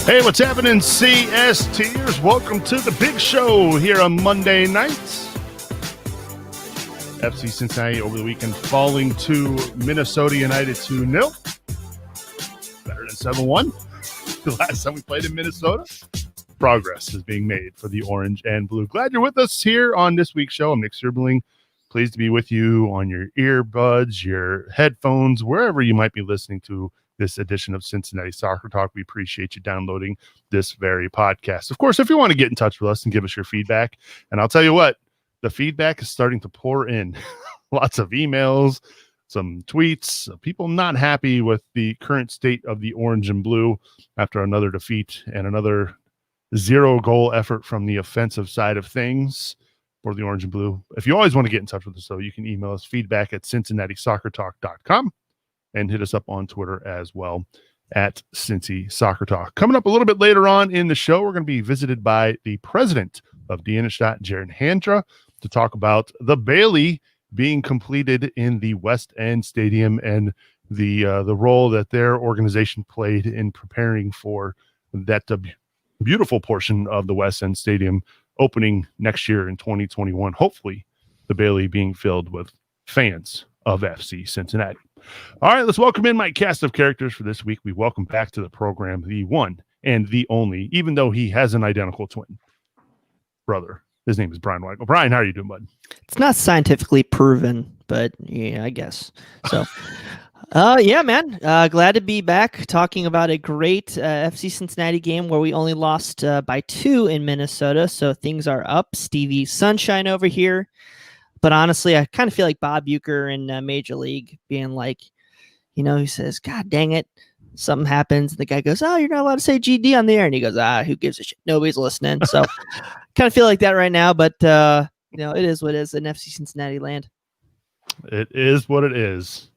Hey, what's happening, CSTers? Welcome to the big show here on Monday nights. FC Cincinnati over the weekend falling to Minnesota United 2-0. Better than 7-1. The last time we played in Minnesota. Progress is being made for the orange and blue. Glad you're with us here on this week's show. I'm Nick Sirbeling. Pleased to be with you on your earbuds, your headphones, wherever you might be listening to this edition of Cincinnati Soccer Talk. We appreciate you downloading this very podcast. Of course, if you want to get in touch with us and give us your feedback, and I'll tell you what, the feedback is starting to pour in. Lots of emails, some tweets, people not happy with the current state of the orange and blue after another defeat and another 0-goal effort from the offensive side of things for the orange and blue. If you always want to get in touch with us, though, you can email us feedback at cincinnati-soccertalk.com. and hit us up on Twitter as well at Cincy Soccer Talk. Coming up a little bit later on in the show, we're going to be visited by the president of Dienenstadt, Jared Handra, to talk about the Bailey being completed in the West End Stadium and the role that their organization played in preparing for that beautiful portion of the West End Stadium opening next year in 2021. Hopefully, the Bailey being filled with fans of FC Cincinnati. All right, let's welcome in my cast of characters for this week. We welcome back to the program the one and the only, even though he has an identical twin brother. His name is Brian Weigel. Brian, how are you doing, bud? It's not scientifically proven, but yeah, I guess. So, yeah, man. Glad to be back talking about a great FC Cincinnati game where we only lost by 2 in Minnesota. So things are up. Stevie Sunshine over here. But honestly, I kind of feel like Bob Uecker in Major League being like, he says, God dang it, something happens. And the guy goes, oh, you're not allowed to say GD on the air. And he goes, who gives a shit? Nobody's listening. So kind of feel like that right now. But, it is what it is in FC Cincinnati land. It is what it is.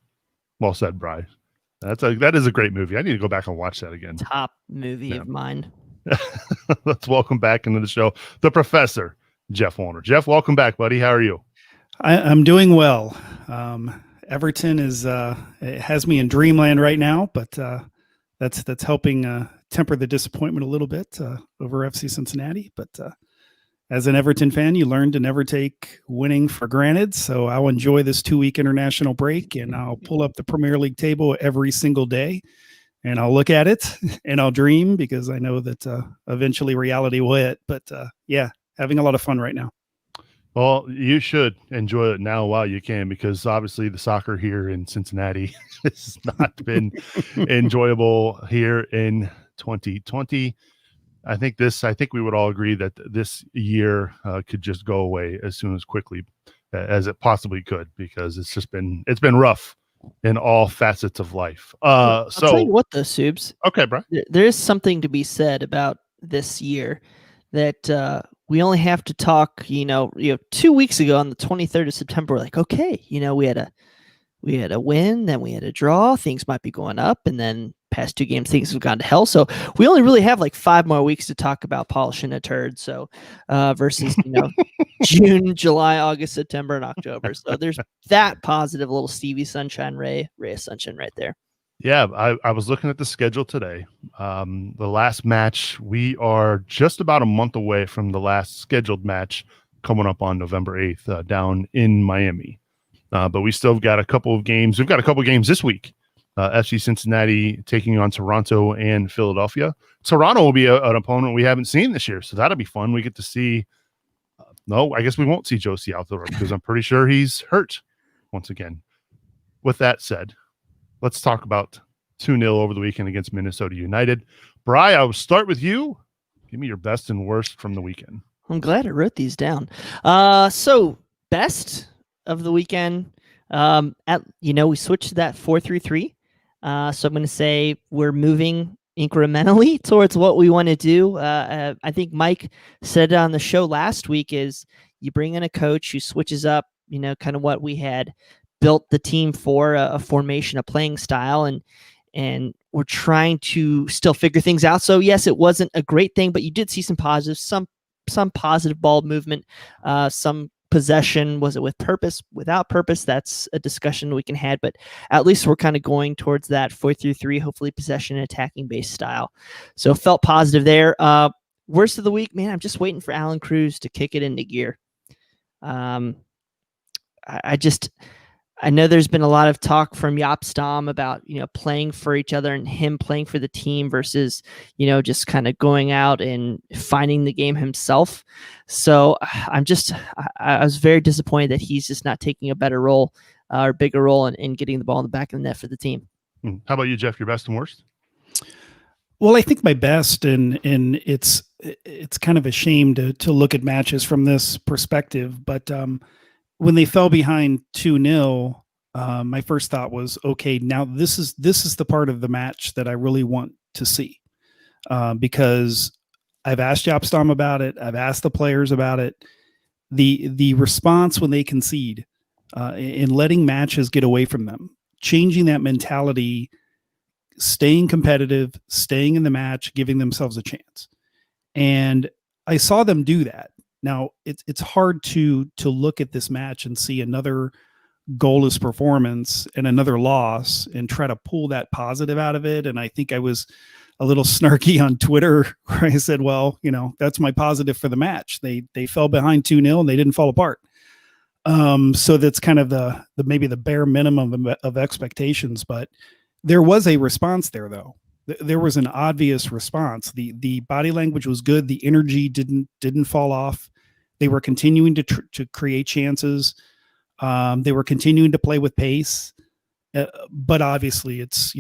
Well said, Brian. That is a great movie. I need to go back and watch that again. Top movie of mine. Let's welcome back into the show the professor, Jeff Warner. Jeff, welcome back, buddy. How are you? I'm doing well. Everton it has me in dreamland right now, but that's helping temper the disappointment a little bit over FC Cincinnati. But as an Everton fan, you learn to never take winning for granted. So I'll enjoy this 2-week international break, and I'll pull up the Premier League table every single day, and I'll look at it and I'll dream because I know that eventually reality will hit. But yeah, having a lot of fun right now. Well, you should enjoy it now while you can, because obviously the soccer here in Cincinnati has not been enjoyable here in 2020. I think we would all agree that this year could just go away as quickly as it possibly could, because it's been rough in all facets of life. I'll tell you what, though, Subes. Okay, bro. There is something to be said about this year that we only have to talk, 2 weeks ago on the 23rd of September, we're like, okay, we had a win, then we had a draw, things might be going up, and then past 2 games, things have gone to hell. So we only really have like 5 more weeks to talk about polishing a turd. So versus, June, July, August, September, and October. So there's that positive little Stevie Sunshine ray of sunshine right there. Yeah, I was looking at the schedule today. The last match, we are just about a month away from the last scheduled match coming up on November 8th down in Miami. But we still got a couple of games. We've got a couple of games this week. FC Cincinnati taking on Toronto and Philadelphia. Toronto will be an opponent we haven't seen this year, so that'll be fun. We get to see no, I guess we won't see Josie out there because I'm pretty sure he's hurt once again. With that said, let's talk about 2-0 over the weekend against Minnesota United. Bri, I will start with you. Give me your best and worst from the weekend. I'm glad I wrote these down. So best of the weekend, we switched to that 4-3-3. So I'm going to say we're moving incrementally towards what we want to do. I think Mike said it on the show last week is you bring in a coach who switches up, kind of what we had built the team for, a formation, a playing style, and we're trying to still figure things out. So yes, it wasn't a great thing, but you did see some positives, some positive ball movement, some possession? Was it with purpose, without purpose? That's a discussion we can have, but at least we're kind of going towards that 4-3-3, hopefully possession and attacking based style. So felt positive there. Worst of the week, man, I'm just waiting for Alan Cruz to kick it into gear. I know there's been a lot of talk from Jaap Stam about, playing for each other and him playing for the team versus, just kind of going out and finding the game himself. So I was very disappointed that he's just not taking a better role or bigger role in getting the ball in the back of the net for the team. How about you, Jeff? Your best and worst? Well, I think my best, and it's kind of a shame to look at matches from this perspective, but when they fell behind 2-0, my first thought was, okay, now this is the part of the match that I really want to see, because I've asked Jaap Stam about it. I've asked the players about it. The response when they concede, in letting matches get away from them, changing that mentality, staying competitive, staying in the match, giving themselves a chance. And I saw them do that. Now, it's hard to look at this match and see another goalless performance and another loss and try to pull that positive out of it. And I think I was a little snarky on Twitter where I said, well, that's my positive for the match. They fell behind 2-0 and they didn't fall apart. So that's kind of the maybe the bare minimum of expectations. But there was a response there, though. There was an obvious response. The body language was good. The energy didn't fall off. They were continuing to create chances. They were continuing to play with pace. But obviously, it's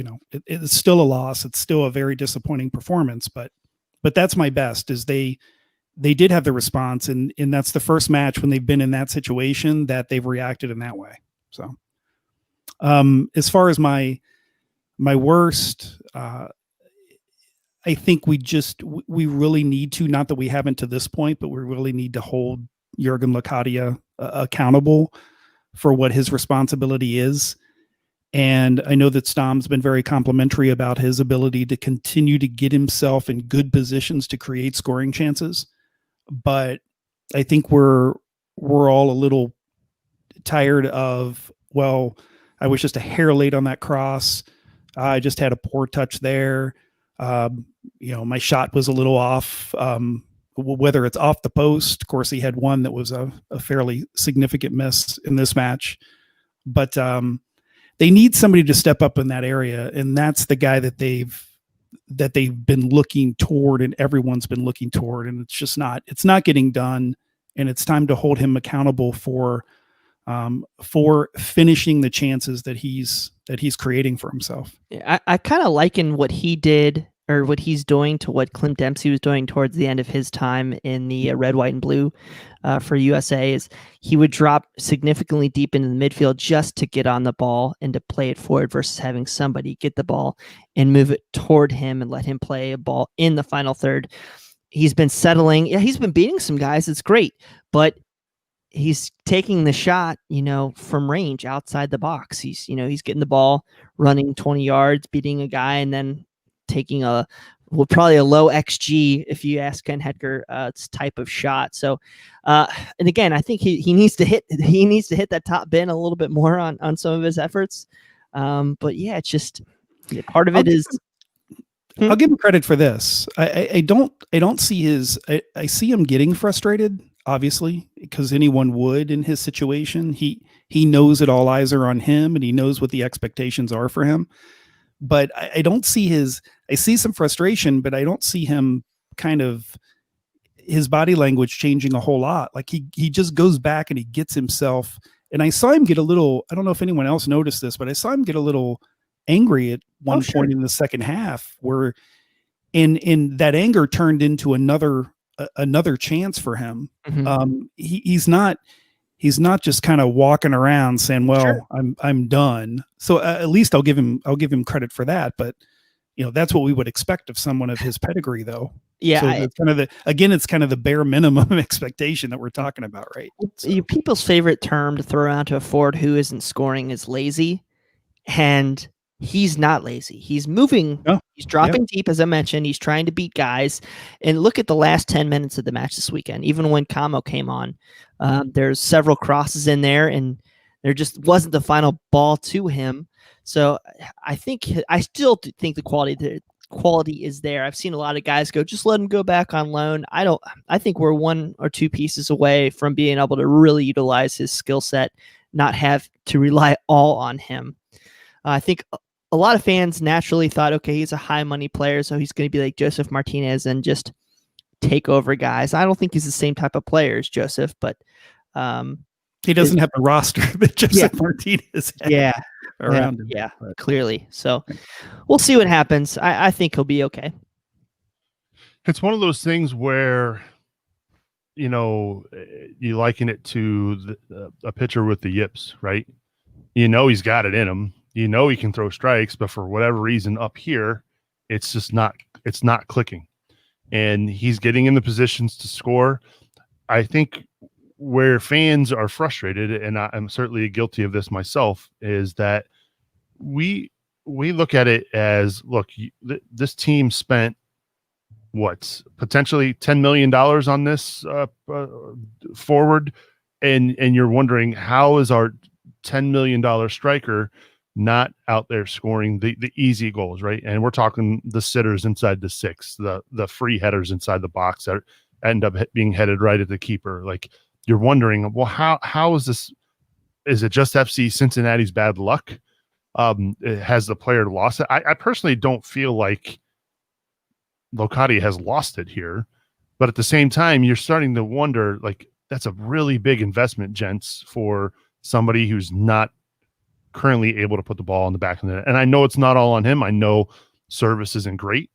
still a loss. It's still a very disappointing performance. But that's my best. Is they did have the response, and that's the first match when they've been in that situation that they've reacted in that way. So, as far as my worst, I think we really need to, not that we haven't to this point, but we really need to hold Jurgen Locadia accountable for what his responsibility is. And I know that Stam's been very complimentary about his ability to continue to get himself in good positions to create scoring chances. But I think we're all a little tired of, well, I was just a hair late on that cross. I just had a poor touch there. My shot was a little off, whether it's off the post. Of course, he had one that was a fairly significant miss in this match, but they need somebody to step up in that area. And that's the guy that they've been looking toward, and everyone's been looking toward. And it's not getting done. And it's time to hold him accountable for finishing the chances that he's creating for himself. Yeah, I kind of liken what he did or what he's doing to what Clint Dempsey was doing towards the end of his time in the red, white, and blue for USA. Is he would drop significantly deep into the midfield just to get on the ball and to play it forward versus having somebody get the ball and move it toward him and let him play a ball in the final third. He's been settling. Yeah, he's been beating some guys. It's great, but he's taking the shot, from range outside the box. He's getting the ball, running 20 yards, beating a guy, and then taking probably a low XG, if you ask Ken Hedger, type of shot. So, and again, I think he needs to hit that top bin a little bit more on some of his efforts. But yeah, it's just part of it is. I'll give him credit for this. I don't see I see him getting frustrated, obviously, because anyone would in his situation. He knows that all eyes are on him, and he knows what the expectations are for him. But I don't see I see some frustration, but I don't see him kind of his body language changing a whole lot. Like he just goes back and he gets himself. And I saw him get a little, I don't know if anyone else noticed this, but I saw him get a little angry at one point in the second half, where in that anger turned into another chance for him. Mm-hmm. He's not just kind of walking around saying, well, sure, I'm done. So at least I'll give him credit for that. But that's what we would expect of someone of his pedigree, though. Yeah. So it's kind of the bare minimum expectation that we're talking about, right? So. People's favorite term to throw around to a forward who isn't scoring is lazy. And he's not lazy. He's moving. No. He's dropping deep, as I mentioned. He's trying to beat guys. And look at the last 10 minutes of the match this weekend. Even when Camo came on, There's several crosses in there, and there just wasn't the final ball to him. So I still think the quality is there. I've seen a lot of guys go, just let him go back on loan. I think we're one or two pieces away from being able to really utilize his skill set, not have to rely all on him. I think a lot of fans naturally thought, okay, he's a high money player, so he's going to be like Joseph Martinez and just take over guys. I don't think he's the same type of player as Joseph, but he doesn't have the roster that Joseph Martinez had around him. Yeah, clearly. So we'll see what happens. I think he'll be okay. It's one of those things where, you liken it to a pitcher with the yips, right? He's got it in him. He can throw strikes, but for whatever reason up here, it's just not clicking. And he's getting in the positions to score. I think where fans are frustrated, and I'm certainly guilty of this myself, is that we look at it as, look, this team spent potentially $10 million on this forward, and you're wondering, how is our $10 million striker not out there scoring the easy goals, right? And we're talking the sitters inside the six, the free headers inside the box that end up being headed right at the keeper. Like, you're wondering, well, how is this? Is it just FC Cincinnati's bad luck? Has the player lost it? I personally don't feel like Locadia has lost it here, but at the same time, you're starting to wonder, like, that's a really big investment, gents, for somebody who's not currently able to put the ball in the back of the net. And I know it's not all on him. I know service isn't great.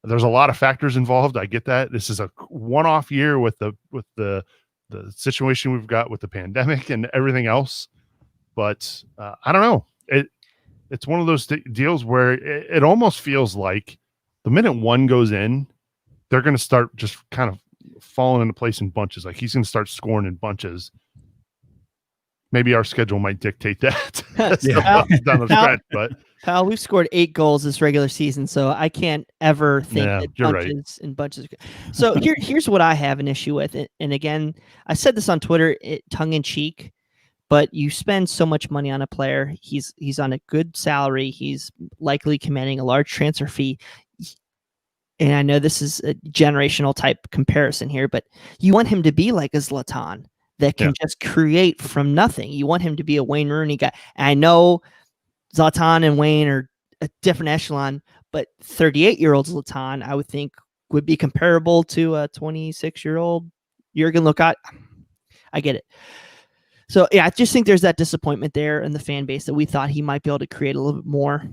There's a lot of factors involved. I get that. This is a one-off year with the situation we've got with the pandemic and everything else. But I don't know. It's one of those deals where it almost feels like the minute one goes in, they're going to start just kind of falling into place in bunches. Like, he's going to start scoring in bunches. Maybe our schedule might dictate that. Down the stretch, but Pal, we've scored 8 goals this regular season, so I can't ever think that bunches and bunches. So here's what I have an issue with. And again, I said this on Twitter, tongue in cheek, but you spend so much money on a player. He's on a good salary. He's likely commanding a large transfer fee. And I know this is a generational type comparison here, but you want him to be like a Zlatan that can just create from nothing. You want him to be a Wayne Rooney guy. And I know Zlatan and Wayne are a different echelon, but 38-year-old Zlatan, I would think, would be comparable to a 26-year-old Jurgen Locadia. I get it. So, I just think there's that disappointment there in the fan base that we thought he might be able to create a little bit more.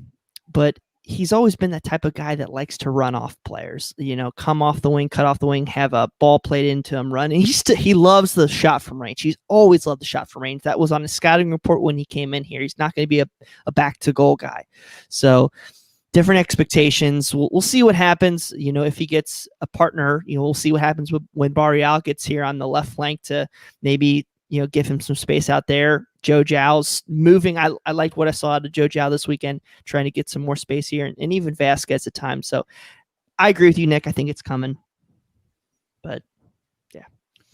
But he's always been that type of guy that likes to run off players, come off the wing, cut off the wing, have a ball played into him, run. And he loves the shot from range. He's always loved the shot from range. That was on his scouting report when he came in here. He's not going to be a back to goal guy. So different expectations. We'll see what happens. If he gets a partner, we'll see what happens when Barreal gets here on the left flank to maybe, give him some space out there. Joe Zhao's moving. I liked what I saw out of Joe Zhao this weekend, trying to get some more space here, and even Vasquez at times. So I agree with you, Nick. I think it's coming. But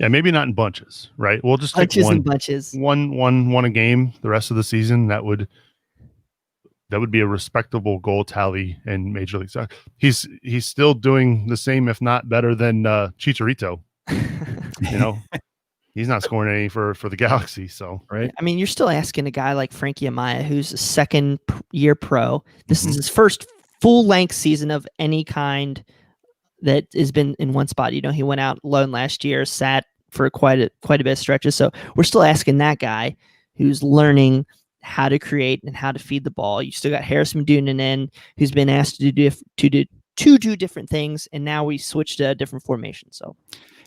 yeah, maybe not in bunches, right? We'll just take bunches. One a game the rest of the season. That would be a respectable goal tally in Major League Soccer. He's still doing the same, if not better, than Chicharito. He's not scoring any for the Galaxy, so right. I mean, you're still asking a guy like Frankie Amaya, who's a second-year pro. This is his first full-length season of any kind that has been in one spot. He went out loan last year, sat for quite a bit of stretches. So we're still asking that guy who's learning how to create and how to feed the ball. You still got Harris Mdunan in, who's been asked to do different things, and now we switched to a different formation. So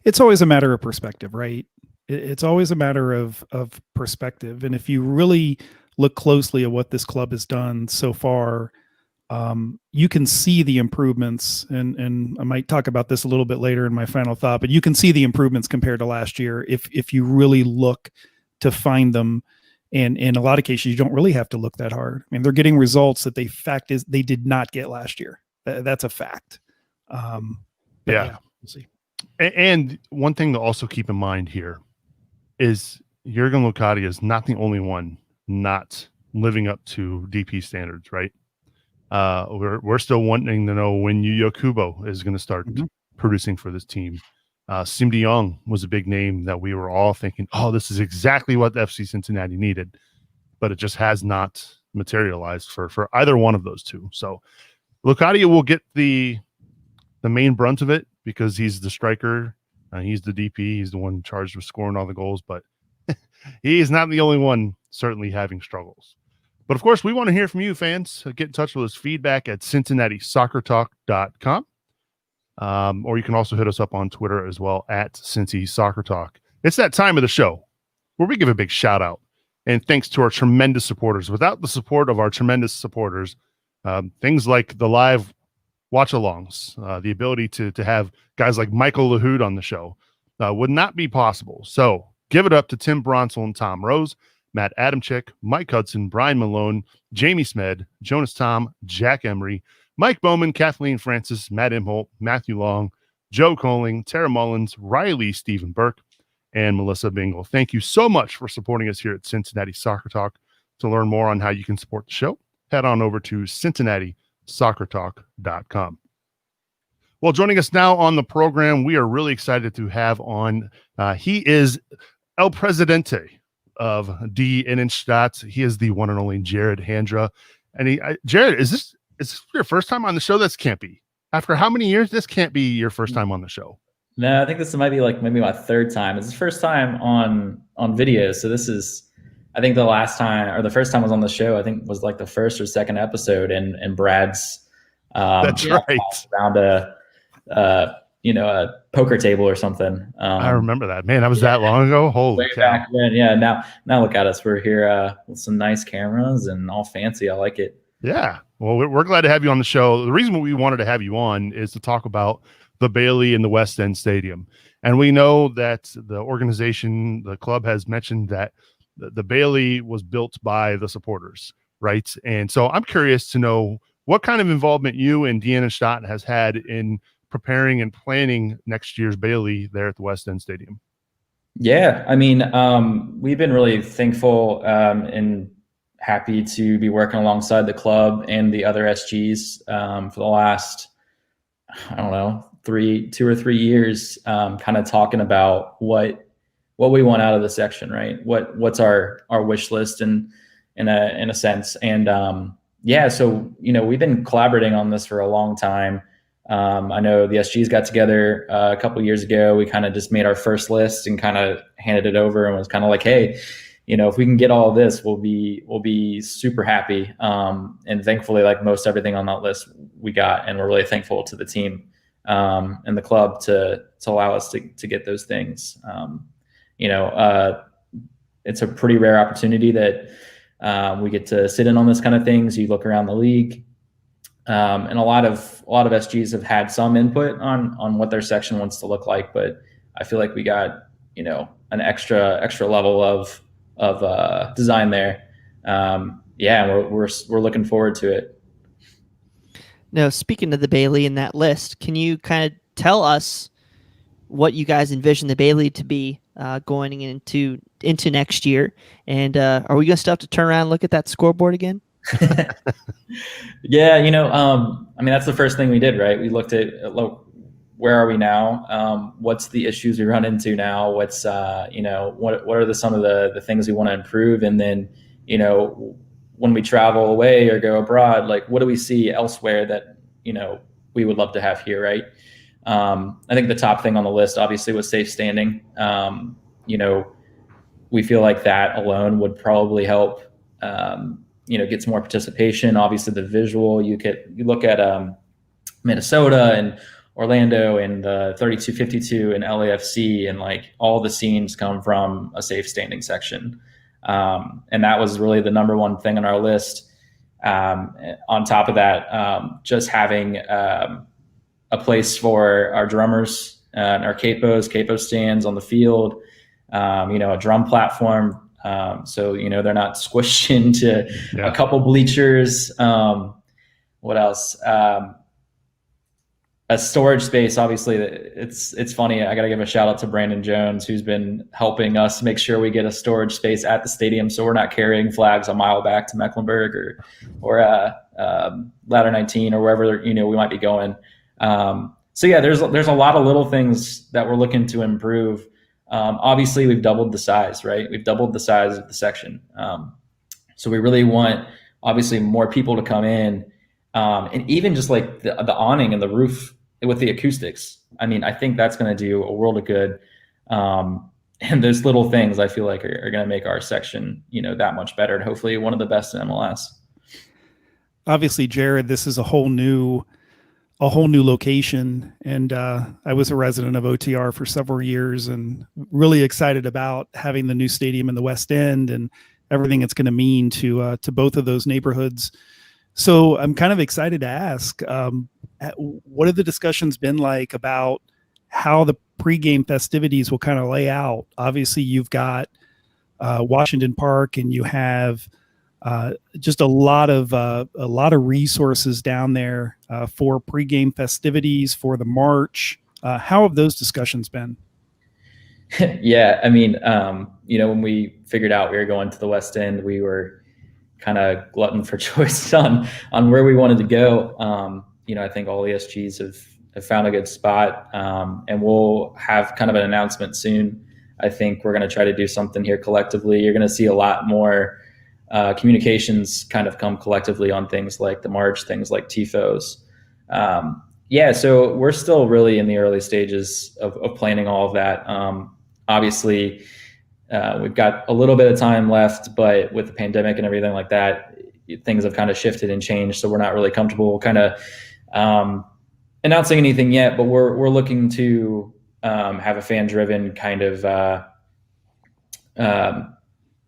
it's always a matter of perspective, right? It's always a matter of perspective. And if you really look closely at what this club has done so far, you can see the improvements. And I might talk about this a little bit later in my final thought, but you can see the improvements compared to last year if you really look to find them. And in a lot of cases, you don't really have to look that hard. I mean, they're getting results that they did not get last year. That's a fact. We'll see. And one thing to also keep in mind here is Jurgen Locadia is not the only one not living up to DP standards, right? We're still wanting to know when Yuya Kubo is going to start producing for this team. Sim De Jong was a big name that we were all thinking, oh, this is exactly what the FC Cincinnati needed, but it just has not materialized for either one of those two. So Locadia will get the main brunt of it because he's the striker, he's the DP, he's the one charged with scoring all the goals, but he is not the only one certainly having struggles. But of course, we want to hear from you, fans. Get in touch with us, feedback at CincinnatiSoccerTalk.com. Or you can also hit us up on Twitter as well at Cincy Soccer Talk. It's that time of the show where we give a big shout out and thanks to our tremendous supporters. Without the support of our tremendous supporters, things like the live watch-alongs, the ability to have guys like Michael Lahoud on the show would not be possible. So give it up to Tim Bronsel and Tom Rose, Matt Adamczyk, Mike Hudson, Brian Malone, Jamie Smed, Jonas Tom, Jack Emery, Mike Bowman, Kathleen Francis, Matt Imholt, Matthew Long, Joe Coling, Tara Mullins, Riley, Stephen Burke, and Melissa Bingle. Thank you so much for supporting us here at Cincinnati Soccer Talk. To learn more on how you can support the show, head on over to CincinnatiSoccerTalk.com. Well, joining us now on the program, we are really excited to have on. He is El Presidente of Die Innenstadt. He is the one and only Jared Handra. And Jared, is this your first time on the show? This can't be. After how many years? This can't be your first time on the show. No, I think this might be like maybe my third time. It's the first time on video. So this is, I think the last time or the first time I was on the show, I think was like the first or second episode and Brad's that's right. Around a poker table or something. I remember that. Man, that was that long ago. Holy cow. Back then, yeah. Now look at us. We're here with some nice cameras and all fancy. I like it. Yeah. Well, we're glad to have you on the show. The reason we wanted to have you on is to talk about the Bailey and the West End Stadium. And we know that the organization, the club has mentioned that the Bailey was built by the supporters, right? And so I'm curious to know what kind of involvement you and Die Innenstadt has had in preparing and planning next year's Bailey there at the West End Stadium. Yeah, I mean, we've been really thankful and happy to be working alongside the club and the other SGs for the last, I don't know, 2 or 3 years, kind of talking about what we want out of the section, right? What's our wish list in a sense. And so we've been collaborating on this for a long time. I know the SGs got together a couple of years ago. We kind of just made our first list and kind of handed it over and was kind of like, hey, if we can get all of this, we'll be super happy. And thankfully, like most everything on that list we got, and we're really thankful to the team and the club to allow us to get those things. It's a pretty rare opportunity that we get to sit in on this kind of things. You look around the league, and a lot of SGs have had some input on what their section wants to look like, but I feel like we got an extra level of design there. We're looking forward to it. Now, speaking of the Bailey in that list, can you kind of tell us what you guys envision the Bailey to be going into next year? And are we going to still have to turn around and look at that scoreboard again? Yeah, that's the first thing we did, right? We looked at where are we now? What's the issues we run into now? What's what are some of the things we want to improve? And then when we travel away or go abroad, like what do we see elsewhere that we would love to have here, right? I think the top thing on the list obviously was safe standing. We feel like that alone would probably help get some more participation. Obviously the visual, you look at Minnesota and Orlando and the 3252 and LAFC, and like all the scenes come from a safe standing section. And that was really the number one thing on our list. On top of that, just having a place for our drummers and our capo stands on the field, a drum platform. So they're not squished into a couple bleachers. What else? a storage space, obviously it's funny. I got to give a shout out to Brandon Jones, who's been helping us make sure we get a storage space at the stadium, so we're not carrying flags a mile back to Mecklenburg or Ladder 19 or wherever we might be going. So yeah, there's a lot of little things that we're looking to improve. Obviously, we've doubled the size, right? We've doubled the size of the section, so we really want obviously more people to come in, and even just like the awning and the roof with the acoustics. I mean, I think that's going to do a world of good. And those little things I feel like are going to make our section, that much better, and hopefully one of the best in MLS. Obviously, Jared, this is a whole new location, and I was a resident of OTR for several years, and really excited about having the new stadium in the West End and everything it's going to mean to both of those neighborhoods. So I'm kind of excited to ask, what have the discussions been like about how the pregame festivities will kind of lay out? Obviously, you've got Washington Park, and you have just a lot of resources down there for pregame festivities, for the march. How have those discussions been? Yeah, I mean, when we figured out we were going to the West End, we were kind of glutton for choice on where we wanted to go. I think all the SGs have found a good spot, and we'll have kind of an announcement soon. I think we're going to try to do something here collectively. You're going to see a lot more communications kind of come collectively on things like the march, things like TIFOs. So we're still really in the early stages of planning all of that. Obviously, we've got a little bit of time left, but with the pandemic and everything like that, things have kind of shifted and changed. So we're not really comfortable kind of announcing anything yet, but we're looking to have a fan-driven kind of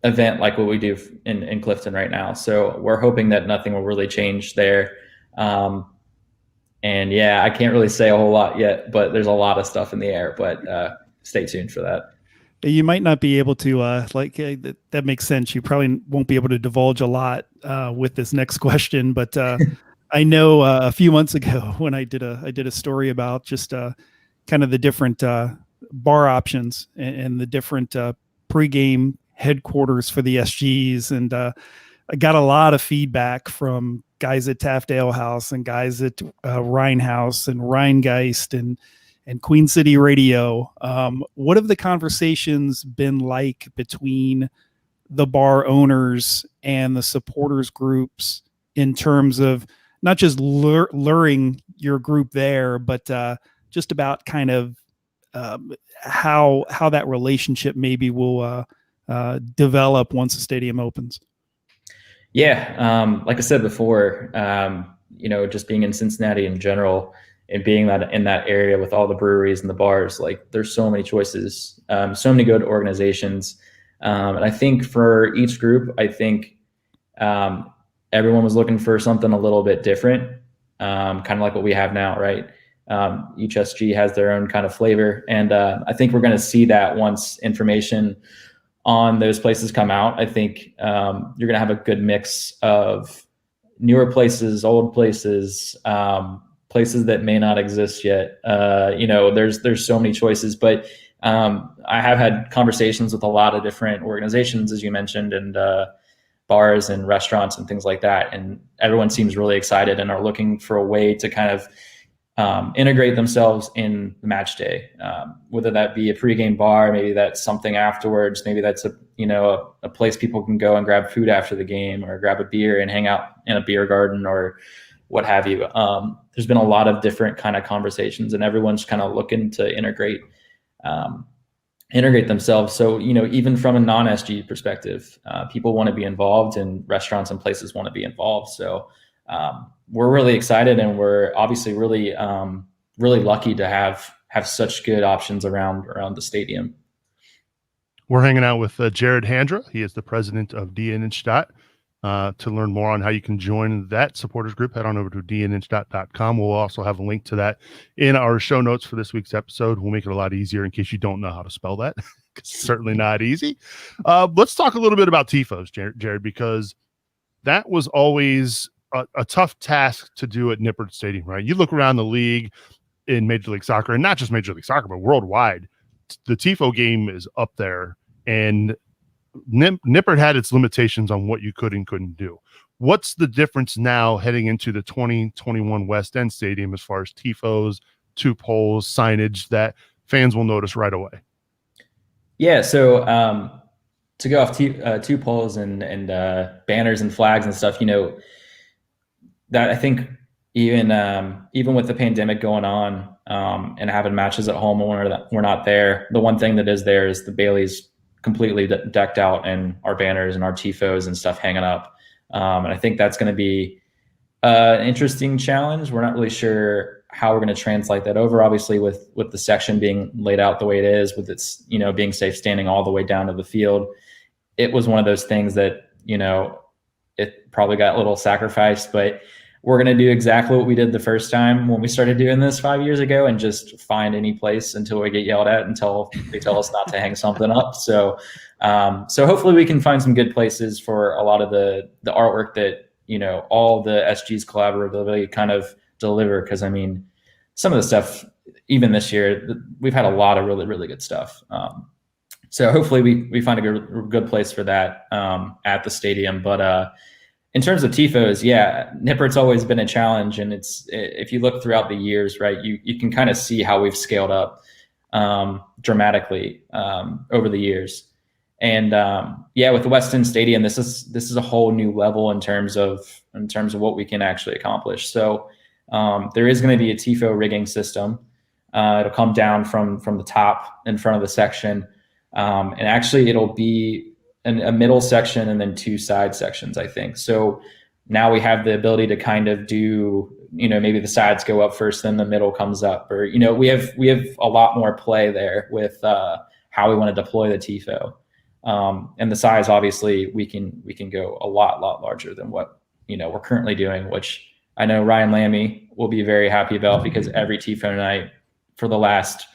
event like what we do in Clifton right now. So we're hoping that nothing will really change there. And yeah, I can't really say a whole lot yet, but there's a lot of stuff in the air, but stay tuned for that. You might not be able to that makes sense. You probably won't be able to divulge a lot with this next question, but I know a few months ago when I did a story about just kind of the different bar options and the different pregame headquarters for the SGs, and I got a lot of feedback from guys at Taft Ale House and guys at Rhine House and Rheingeist and Queen City Radio. What have the conversations been like between the bar owners and the supporters groups in terms of not just luring your group there, but just about kind of how that relationship maybe will develop once the stadium opens? Yeah, like I said before, just being in Cincinnati in general, and being in that area with all the breweries and the bars, like there's so many choices, so many good organizations. And I think for each group, everyone was looking for something a little bit different, kind of like what we have now, right? Each SG has their own kind of flavor. And I think we're going to see that once information on those places come out. I think you're going to have a good mix of newer places, old places, places that may not exist yet. There's so many choices, but I have had conversations with a lot of different organizations, as you mentioned, and bars and restaurants and things like that. And everyone seems really excited and are looking for a way to kind of integrate themselves in the match day, whether that be a pregame bar, maybe that's something afterwards, maybe that's a place people can go and grab food after the game, or grab a beer and hang out in a beer garden, or what have you. There's been a lot of different kind of conversations, and everyone's kind of looking to integrate themselves. So, even from a non-SG perspective, people want to be involved, and restaurants and places want to be involved. So we're really excited, and we're obviously really lucky to have such good options around the stadium. We're hanging out with Jared Handra. He is the president of Die Innenstadt. To learn more on how you can join that supporters group, head on over to dieinnenstadt.com. We'll also have a link to that in our show notes for this week's episode. We'll make it a lot easier in case you don't know how to spell that. It's certainly not easy. Let's talk a little bit about TIFOs, Jared, because that was always a tough task to do at Nippert Stadium, right? You look around the league, in Major League Soccer, and not just Major League Soccer, but worldwide. The TIFO game is up there, and Nippert had its limitations on what you could and couldn't do. What's the difference now heading into the 2021 West End Stadium as far as TIFOs, two poles, signage that fans will notice right away? Yeah, so to go off two poles and banners and flags and stuff, that I think even with the pandemic going on and having matches at home when we're not there, the one thing that is there is the Bailey's completely decked out and our banners and our TIFOs and stuff hanging up. And I think that's going to be an interesting challenge. We're not really sure how we're going to translate that over, obviously with the section being laid out the way it is, with its, being safe standing all the way down to the field. It was one of those things that, it probably got a little sacrificed, but we're going to do exactly what we did the first time when we started doing this 5 years ago and just find any place until we get yelled at, until they tell us not to hang something up. So hopefully we can find some good places for a lot of the artwork that, all the SGs collaboratively kind of deliver. Cause I mean, some of the stuff, even this year, we've had a lot of really, really good stuff. So hopefully we find a good place for that at the stadium. But in terms of TIFOs, yeah, Nippert's always been a challenge. And if you look throughout the years, right, you can kind of see how we've scaled up dramatically over the years. And with the West End Stadium, this is a whole new level in terms of what we can actually accomplish. So there is going to be a TIFO rigging system. It'll come down from the top in front of the section. And actually it'll be a middle section and then two side sections, I think. So now we have the ability to kind of do, maybe the sides go up first, then the middle comes up, or, we have a lot more play there with how we want to deploy the TIFO. And the size, obviously we can go a lot larger than what, we're currently doing, which I know Ryan Lammy will be very happy about, because every TIFO night for the last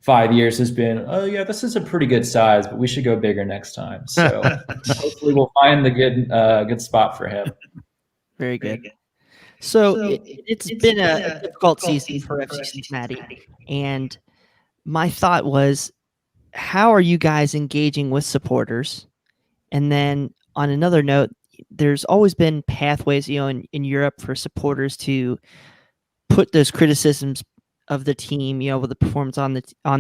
5 years has been, oh yeah, this is a pretty good size, but we should go bigger next time. So hopefully we'll find the good spot for him. Very good. So it's been a difficult season for FC Cincinnati, and my thought was, how are you guys engaging with supporters? And then on another note, there's always been pathways, in Europe for supporters to put those criticisms of the team, with the performance on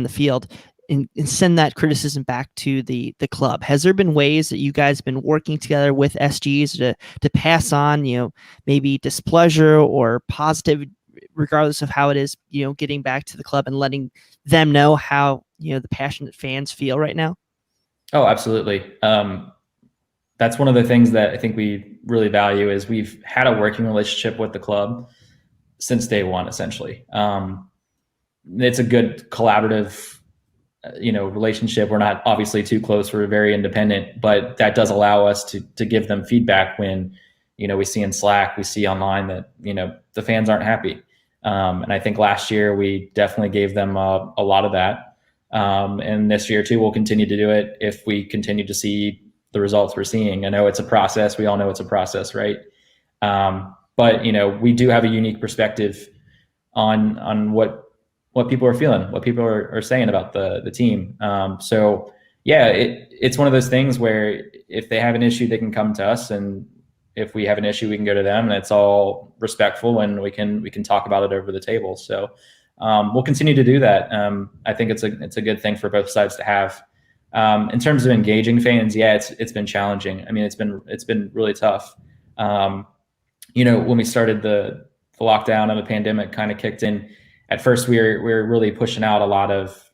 the field, and send that criticism back to the club. Has there been ways that you guys have been working together with SGs to pass on, maybe displeasure or positive, regardless of how it is, getting back to the club and letting them know how, the passionate fans feel right now? Oh, absolutely. That's one of the things that I think we really value, is we've had a working relationship with the club since day one, essentially. It's a good collaborative, relationship. We're not obviously too close. We're very independent, but that does allow us to give them feedback when, we see in Slack, we see online that, the fans aren't happy. And I think last year we definitely gave them a lot of that. And this year too, we'll continue to do it if we continue to see the results we're seeing. I know it's a process. We all know it's a process, right? But we do have a unique perspective on what people are feeling, what people are saying about the team. So yeah, it's one of those things where if they have an issue, they can come to us, and if we have an issue, we can go to them, and it's all respectful, and we can talk about it over the table. So we'll continue to do that. I think it's a good thing for both sides to have. In terms of engaging fans, yeah, it's been challenging. I mean, it's been really tough. When we started the lockdown and the pandemic kind of kicked in, at first we were really pushing out a lot of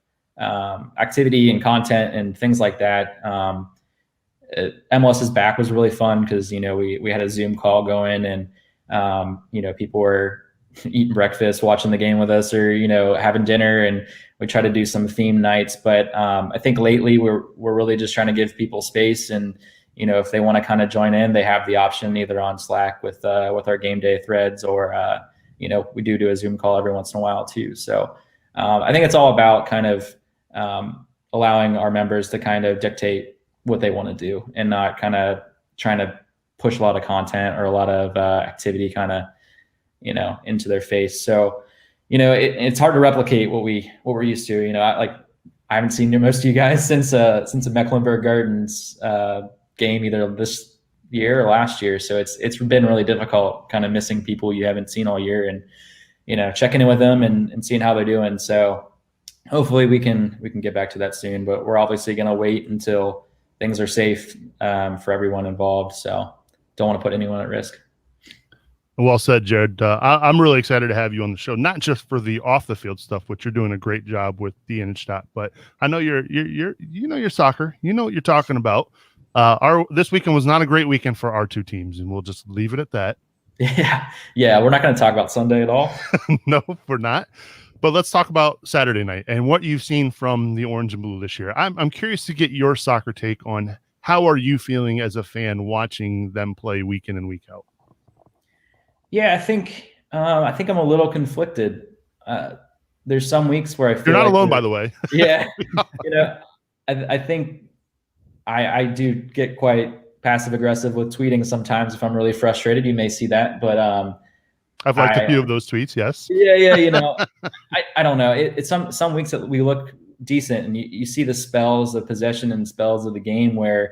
activity and content and things like that. MLS's back was really fun because we had a Zoom call going, and people were eating breakfast, watching the game with us, or having dinner, and we try to do some theme nights. But I think lately we're really just trying to give people space, and if they want to kind of join in, they have the option either on Slack with our game day threads, or we do a Zoom call every once in a while too. So I think it's all about kind of allowing our members to kind of dictate what they want to do, and not kind of trying to push a lot of content or a lot of activity kind of into their face. So it's hard to replicate what we're used to. I haven't seen most of you guys since a Mecklenburg Gardens game, either this year or last year. So it's been really difficult, kind of missing people you haven't seen all year, and checking in with them and seeing how they're doing. So hopefully we can get back to that soon. But we're obviously going to wait until things are safe for everyone involved. So don't want to put anyone at risk. Well said, Jared. I'm really excited to have you on the show, not just for the off the field stuff, which you're doing a great job with the Innenstadt, but I know you're your soccer, you know what you're talking about. This weekend was not a great weekend for our two teams, and we'll just leave it at that. Yeah. We're not going to talk about Sunday at all. No, we're not. But let's talk about Saturday night and what you've seen from the Orange and Blue this year. I'm curious to get your soccer take on how are you feeling as a fan watching them play week in and week out. Yeah, I think I'm a little conflicted. There's some weeks where I feel you're not like alone, by the way. Yeah, I think I do get quite passive aggressive with tweeting sometimes if I'm really frustrated. You may see that, but I've liked a few of those tweets. Yes. Yeah. I don't know. It's some weeks that we look decent, and you see the spells of possession and spells of the game where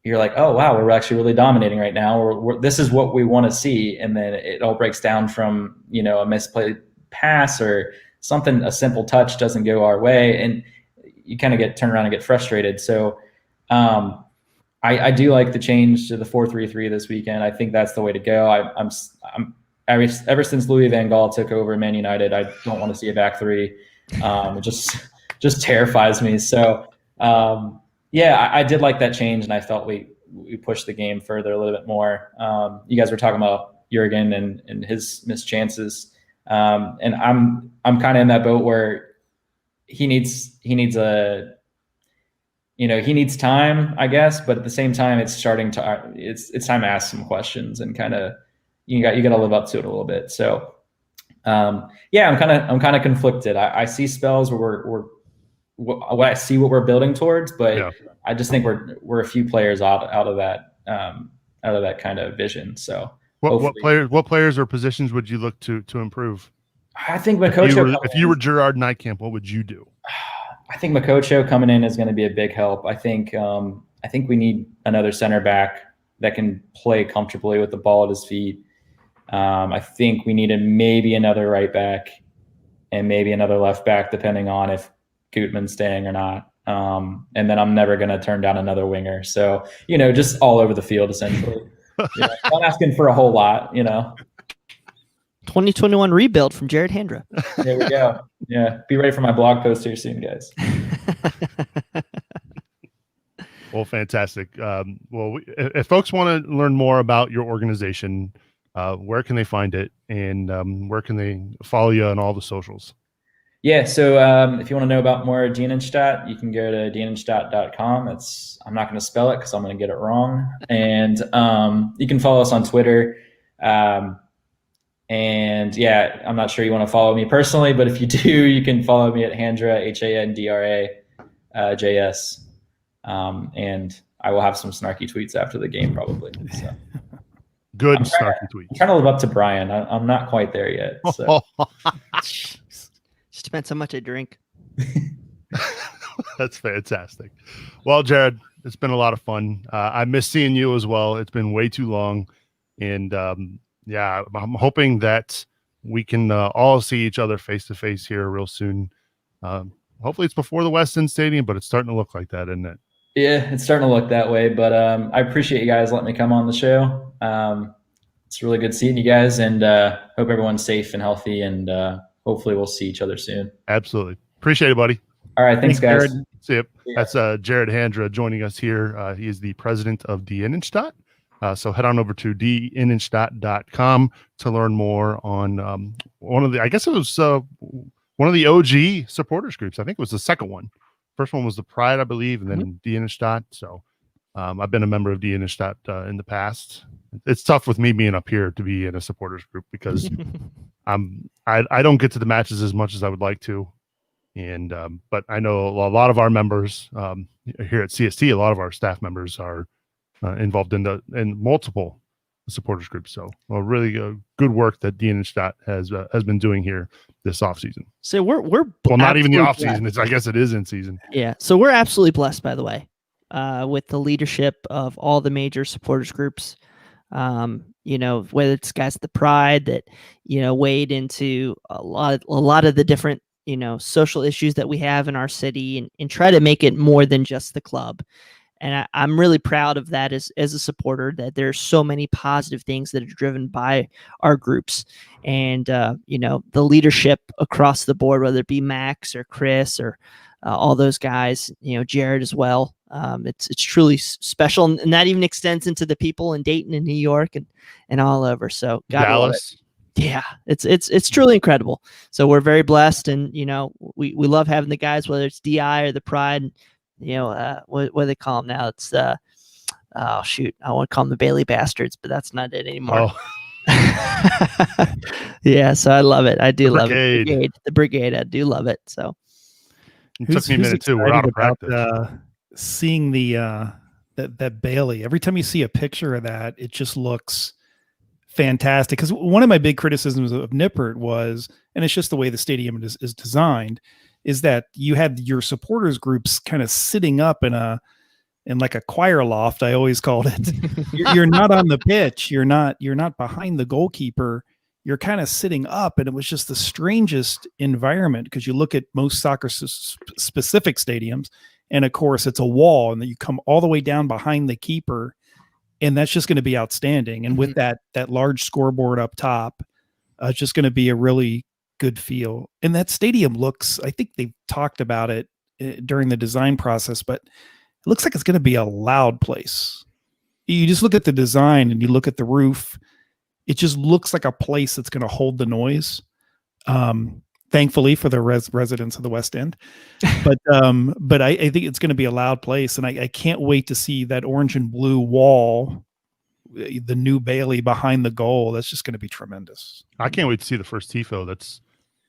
you're like, oh wow, we're actually really dominating right now. This is what we want to see, and then it all breaks down from a misplayed pass or something. A simple touch doesn't go our way, and you kind of turn around and get frustrated. So I do like the change to the 4-3-3 this weekend. I think that's the way to go. I'm ever since Louis van Gaal took over Man United, I don't want to see a back three. It just terrifies me. So. I did like that change, and I felt we pushed the game further a little bit more. You guys were talking about Jurgen and his missed chances, and I'm kind of in that boat where he needs time, I guess, but at the same time, it's time to ask some questions and kind of you got to live up to it a little bit. So I'm kind of conflicted. I see spells where I see what we're building towards, but I just think we're a few players out of that kind of vision. So what players or positions would you look to improve? I think Makocho. If you were Gerard Nijkamp, what would you do? I think Makocho coming in is going to be a big help. I think we need another center back that can play comfortably with the ball at his feet. I think we needed maybe another right back and maybe another left back, depending on if Gutman's staying or not. And then I'm never going to turn down another winger. So, just all over the field, essentially. Not asking for a whole lot, 2021 rebuild from Jared Handra. There we go. Yeah. Be ready for my blog post here soon, guys. Well, fantastic. If folks want to learn more about your organization, where can they find it, and where can they follow you on all the socials? Yeah, so if you want to know about more Die Innenstadt, you can go to dieinnenstadt.com. I'm not going to spell it because I'm going to get it wrong. And you can follow us on Twitter. I'm not sure you want to follow me personally, but if you do, you can follow me at Handra, Handra JS. And I will have some snarky tweets after the game probably. So. Good snarky tweets. I'm trying to live up to Brian. I'm not quite there yet. So. Spent so much I drink. That's fantastic. Well, Jared, it's been a lot of fun. I miss seeing you as well. It's been way too long. And I'm hoping that we can all see each other face to face here real soon. Hopefully it's before the West End Stadium, but it's starting to look like that, isn't it? Yeah, it's starting to look that way. But I appreciate you guys letting me come on the show. It's really good seeing you guys, and hope everyone's safe and healthy, and hopefully we'll see each other soon. Absolutely. Appreciate it, buddy. All right. Thanks guys. Jared. See you. That's Jared Handra joining us here. He is the president of Die Innenstadt. So head on over to dieinnenstadt.com to learn more on one of the OG supporters groups. I think it was the second one. First one was the Pride, I believe, and then Die Innenstadt. So I've been a member of Die Innenstadt in the past. It's tough with me being up here to be in a supporters group because I don't get to the matches as much as I would like to. And but I know a lot of our members here at CST, a lot of our staff members are involved in multiple supporters group. So, well, really good work that Dean and Stott has been doing here this offseason. So we're well, not even the absolutely offseason. blessed. I guess it is in season. Yeah. So we're absolutely blessed, by the way, with the leadership of all the major supporters groups. Whether it's guys at the Pride that, wade into a lot of the different, social issues that we have in our city and try to make it more than just the club. And I'm really proud of that as a supporter, that there's so many positive things that are driven by our groups. And, the leadership across the board, whether it be Max or Chris or all those guys, Jared as well. It's truly special. And that even extends into the people in Dayton and New York and all over. So Dallas. Yeah, it's truly incredible. So we're very blessed. And, we love having the guys, whether it's DI or the Pride. What do they call them now? It's I want to call them the Bailey Bastards, but that's not it anymore. Oh. Yeah, so I love it. I do love it. The brigade. I do love it. So it took me a minute too. We're out of practice. Seeing the that Bailey. Every time you see a picture of that, it just looks fantastic. Because one of my big criticisms of Nippert was, and it's just the way the stadium is designed, is that you had your supporters groups kind of sitting up in like a choir loft. I always called it. You're not on the pitch. You're not behind the goalkeeper. You're kind of sitting up, and it was just the strangest environment, because you look at most soccer specific stadiums, and of course it's a wall, and then you come all the way down behind the keeper, and that's just going to be outstanding. And with that large scoreboard up top, it's just going to be a really good feel. And that stadium looks, I think they've talked about it during the design process, but it looks like it's going to be a loud place. You just look at the design and you look at the roof, it just looks like a place that's going to hold the noise. Thankfully for the residents of the West End, but I think it's going to be a loud place, and I can't wait to see that orange and blue wall, the new Bailey behind the goal. That's just going to be tremendous. I can't wait to see the first tifo that's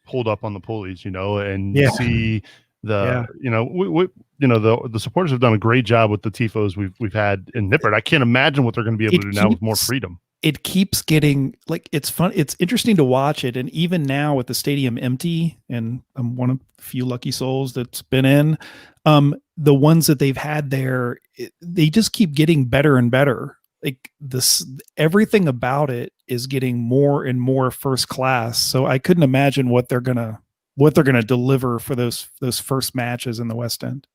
pulled up on the pulleys, and see the, the supporters have done a great job with the tifos we've had in Nippert. I can't imagine what they're going to be able to do now with more freedom. It keeps getting, like, it's fun. It's interesting to watch it. And even now with the stadium empty, and I'm one of the few lucky souls that's been in, the ones that they've had there, they just keep getting better and better. Like everything about it is getting more and more first class. So I couldn't imagine what they're gonna deliver for those first matches in the West End.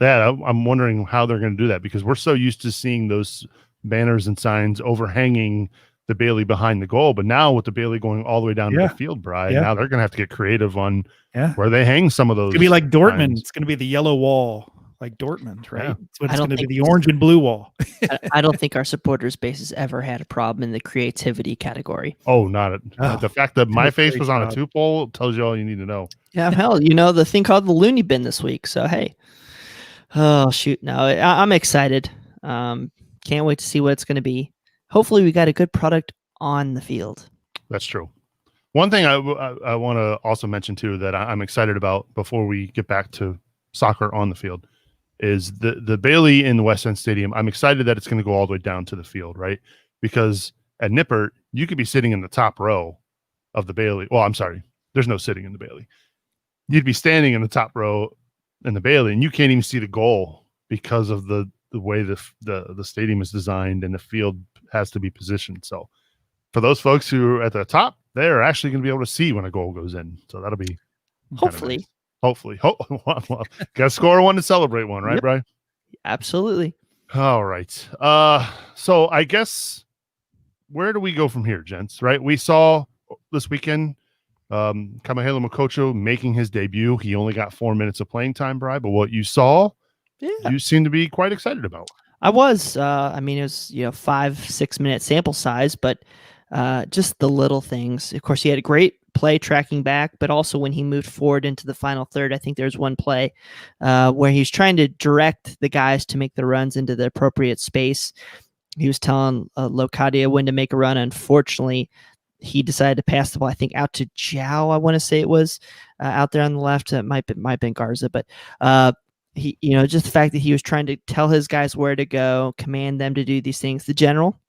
Yeah, I'm wondering how they're going to do that, because we're so used to seeing those banners and signs overhanging the Bailey behind the goal, but now with the Bailey going all the way down to the field, Brian, now they're going to have to get creative on where they hang some of those. It's going to be like Dortmund. Signs. It's going to be the yellow wall, like Dortmund, right? Yeah. It's going to be the orange and blue wall. I don't think our supporters base has ever had a problem in the creativity category. Oh, the fact that my face was on a 2-pole tells you all you need to know. Yeah, hell, the thing called the Looney Bin this week. So, hey. Oh, shoot. No, I'm excited. Can't wait to see what it's going to be. Hopefully we got a good product on the field. That's true. One thing I want to also mention too, that I'm excited about before we get back to soccer on the field, is the Bailey in the West End Stadium. I'm excited that it's going to go all the way down to the field, right? Because at Nippert, you could be sitting in the top row of the Bailey. Well, I'm sorry. There's no sitting in the Bailey. You'd be standing in the top row in the Bailey, and you can't even see the goal because of the way the stadium is designed and the field has to be positioned. So for those folks who are at the top, they're actually going to be able to see when a goal goes in. So that'll be hopefully nice. Hopefully. Got to score one to celebrate one, right, Brian? Absolutely. All right. So I guess, where do we go from here, gents? Right? We saw this weekend Kamahela Makocho making his debut. He only got 4 minutes of playing time, Brian, but what you saw, you seem to be quite excited about. I was. I mean, it was 5-6 minute sample size, but just the little things. Of course, he had a great play tracking back, but also when he moved forward into the final third, I think there's one play where he's trying to direct the guys to make the runs into the appropriate space. He was telling Locadia when to make a run. Unfortunately, he decided to pass the ball, I think, out to Jow. I want to say it was out there on the left. It might have been Garza, but he, just the fact that he was trying to tell his guys where to go, command them to do these things. The general,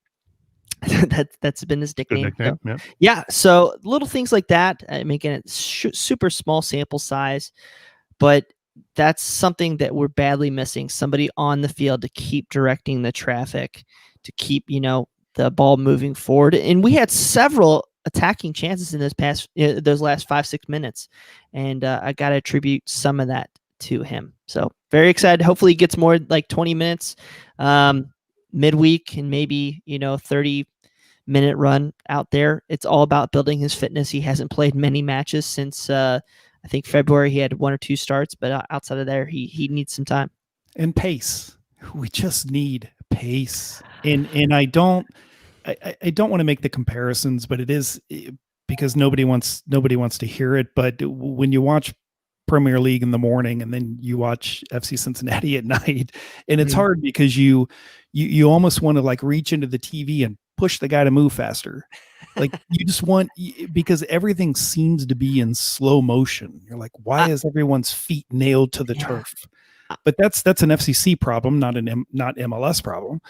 That's been his Good nickname. nickname. So, Yeah. yeah, so little things like that. Again, it's super small sample size, but that's something that we're badly missing. Somebody on the field to keep directing the traffic, to keep the ball moving forward. And we had several attacking chances in those last 5-6 minutes, and I got to attribute some of that to him. So very excited. Hopefully, he gets more like 20 minutes midweek, and maybe 30-minute run out there. It's all about building his fitness. He hasn't played many matches since I think February. He had 1 or 2 starts, but outside of there, he needs some time. And pace. We just need pace. And I don't want to make the comparisons, but it is because nobody wants to hear it. But when you watch Premier League in the morning and then you watch FC Cincinnati at night, and it's hard because you almost want to like reach into the TV and push the guy to move faster. Like you just want, because everything seems to be in slow motion. You're like, why is everyone's feet nailed to the turf? But that's an FCC problem, not MLS problem.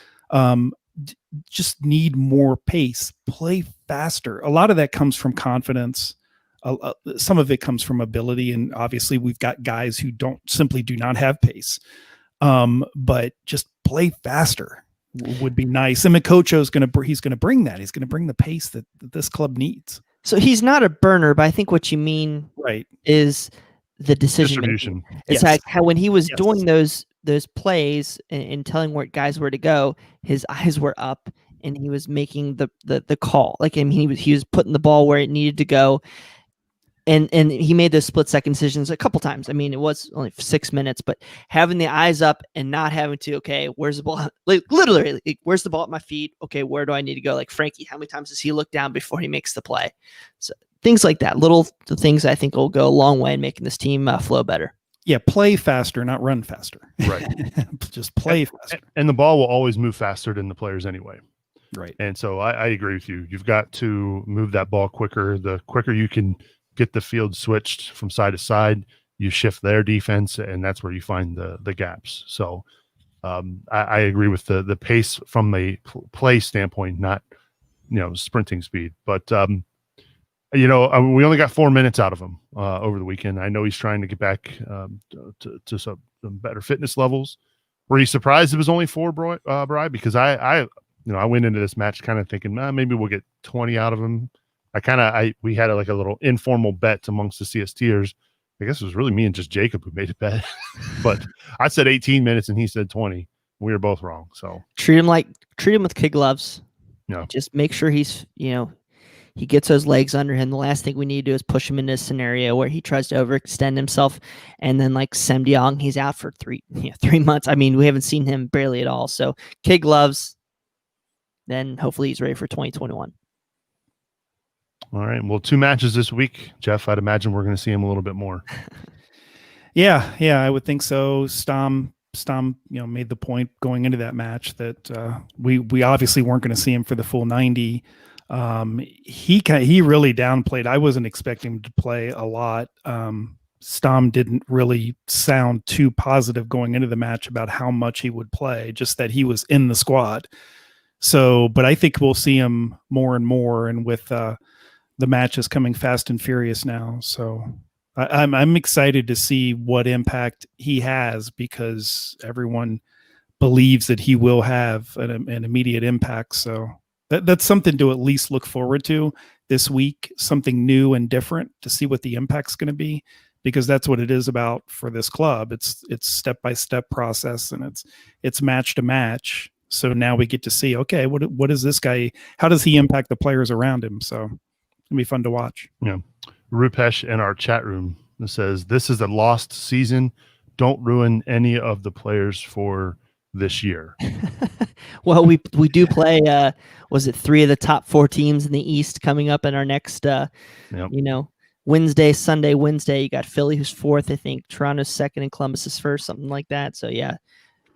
Just need more pace, play faster. A lot of that comes from confidence. Some of it comes from ability, and obviously we've got guys who do not have pace. But just play faster would be nice. And Mikocho's he's going to bring that. He's going to bring the pace that this club needs. So he's not a burner, but I think what you mean is the decision Distribution. making. It's like how when he was doing those plays and telling where guys where to go, his eyes were up and he was making the call. Like, I mean, he was putting the ball where it needed to go. And he made those split second decisions a couple times. I mean, it was only 6 minutes, but having the eyes up and not having to, okay, where's the ball? Like literally, like, where's the ball at my feet? Okay, where do I need to go? Like Frankie, how many times does he look down before he makes the play? So things like that, little things I think will go a long way in making this team flow better. Yeah, play faster, not run faster. Right. Just play faster. And the ball will always move faster than the players anyway. Right. And so I agree with you. You've got to move that ball quicker. The quicker you can get the field switched from side to side, you shift their defense, and that's where you find the gaps. So I agree with the pace from a play standpoint, not sprinting speed. But we only got 4 minutes out of him over the weekend. I know he's trying to get back to some better fitness levels. Were you surprised it was only 4, Bri? Because I went into this match kind of thinking, maybe we'll get 20 out of him. We had a little informal bet amongst the CSTers. I guess it was really me and just Jacob who made a bet, but I said 18 minutes and he said 20. We were both wrong. So treat him with kid gloves. Yeah. Just make sure he's, he gets those legs under him. The last thing we need to do is push him into a scenario where he tries to overextend himself. And then like Semdiong, he's out for 3 months. I mean, we haven't seen him barely at all. So kid gloves, then hopefully he's ready for 2021. All right. Well, 2 matches this week, Jeff. I'd imagine we're going to see him a little bit more. Yeah, I would think so. Stom, made the point going into that match that we obviously weren't going to see him for the full 90. He really downplayed. I wasn't expecting him to play a lot. Stom didn't really sound too positive going into the match about how much he would play, just that he was in the squad. So, but I think we'll see him more and more, and with the match is coming fast and furious now. So I'm excited to see what impact he has, because everyone believes that he will have an immediate impact. So that's something to at least look forward to this week, something new and different to see what the impact's going to be, because that's what it is about for this club. It's step-by-step process, and it's match to match. So now we get to see, okay, what is this guy? How does he impact the players around him? So it'll be fun to watch. Yeah. Rupesh in our chat room says, this is a lost season. Don't ruin any of the players for this year. Well, we do play, was it 3 of the top 4 teams in the East coming up in our next, Wednesday, Sunday, Wednesday. You got Philly, who's 4th, I think. Toronto's 2nd and Columbus is 1st, something like that. So, yeah,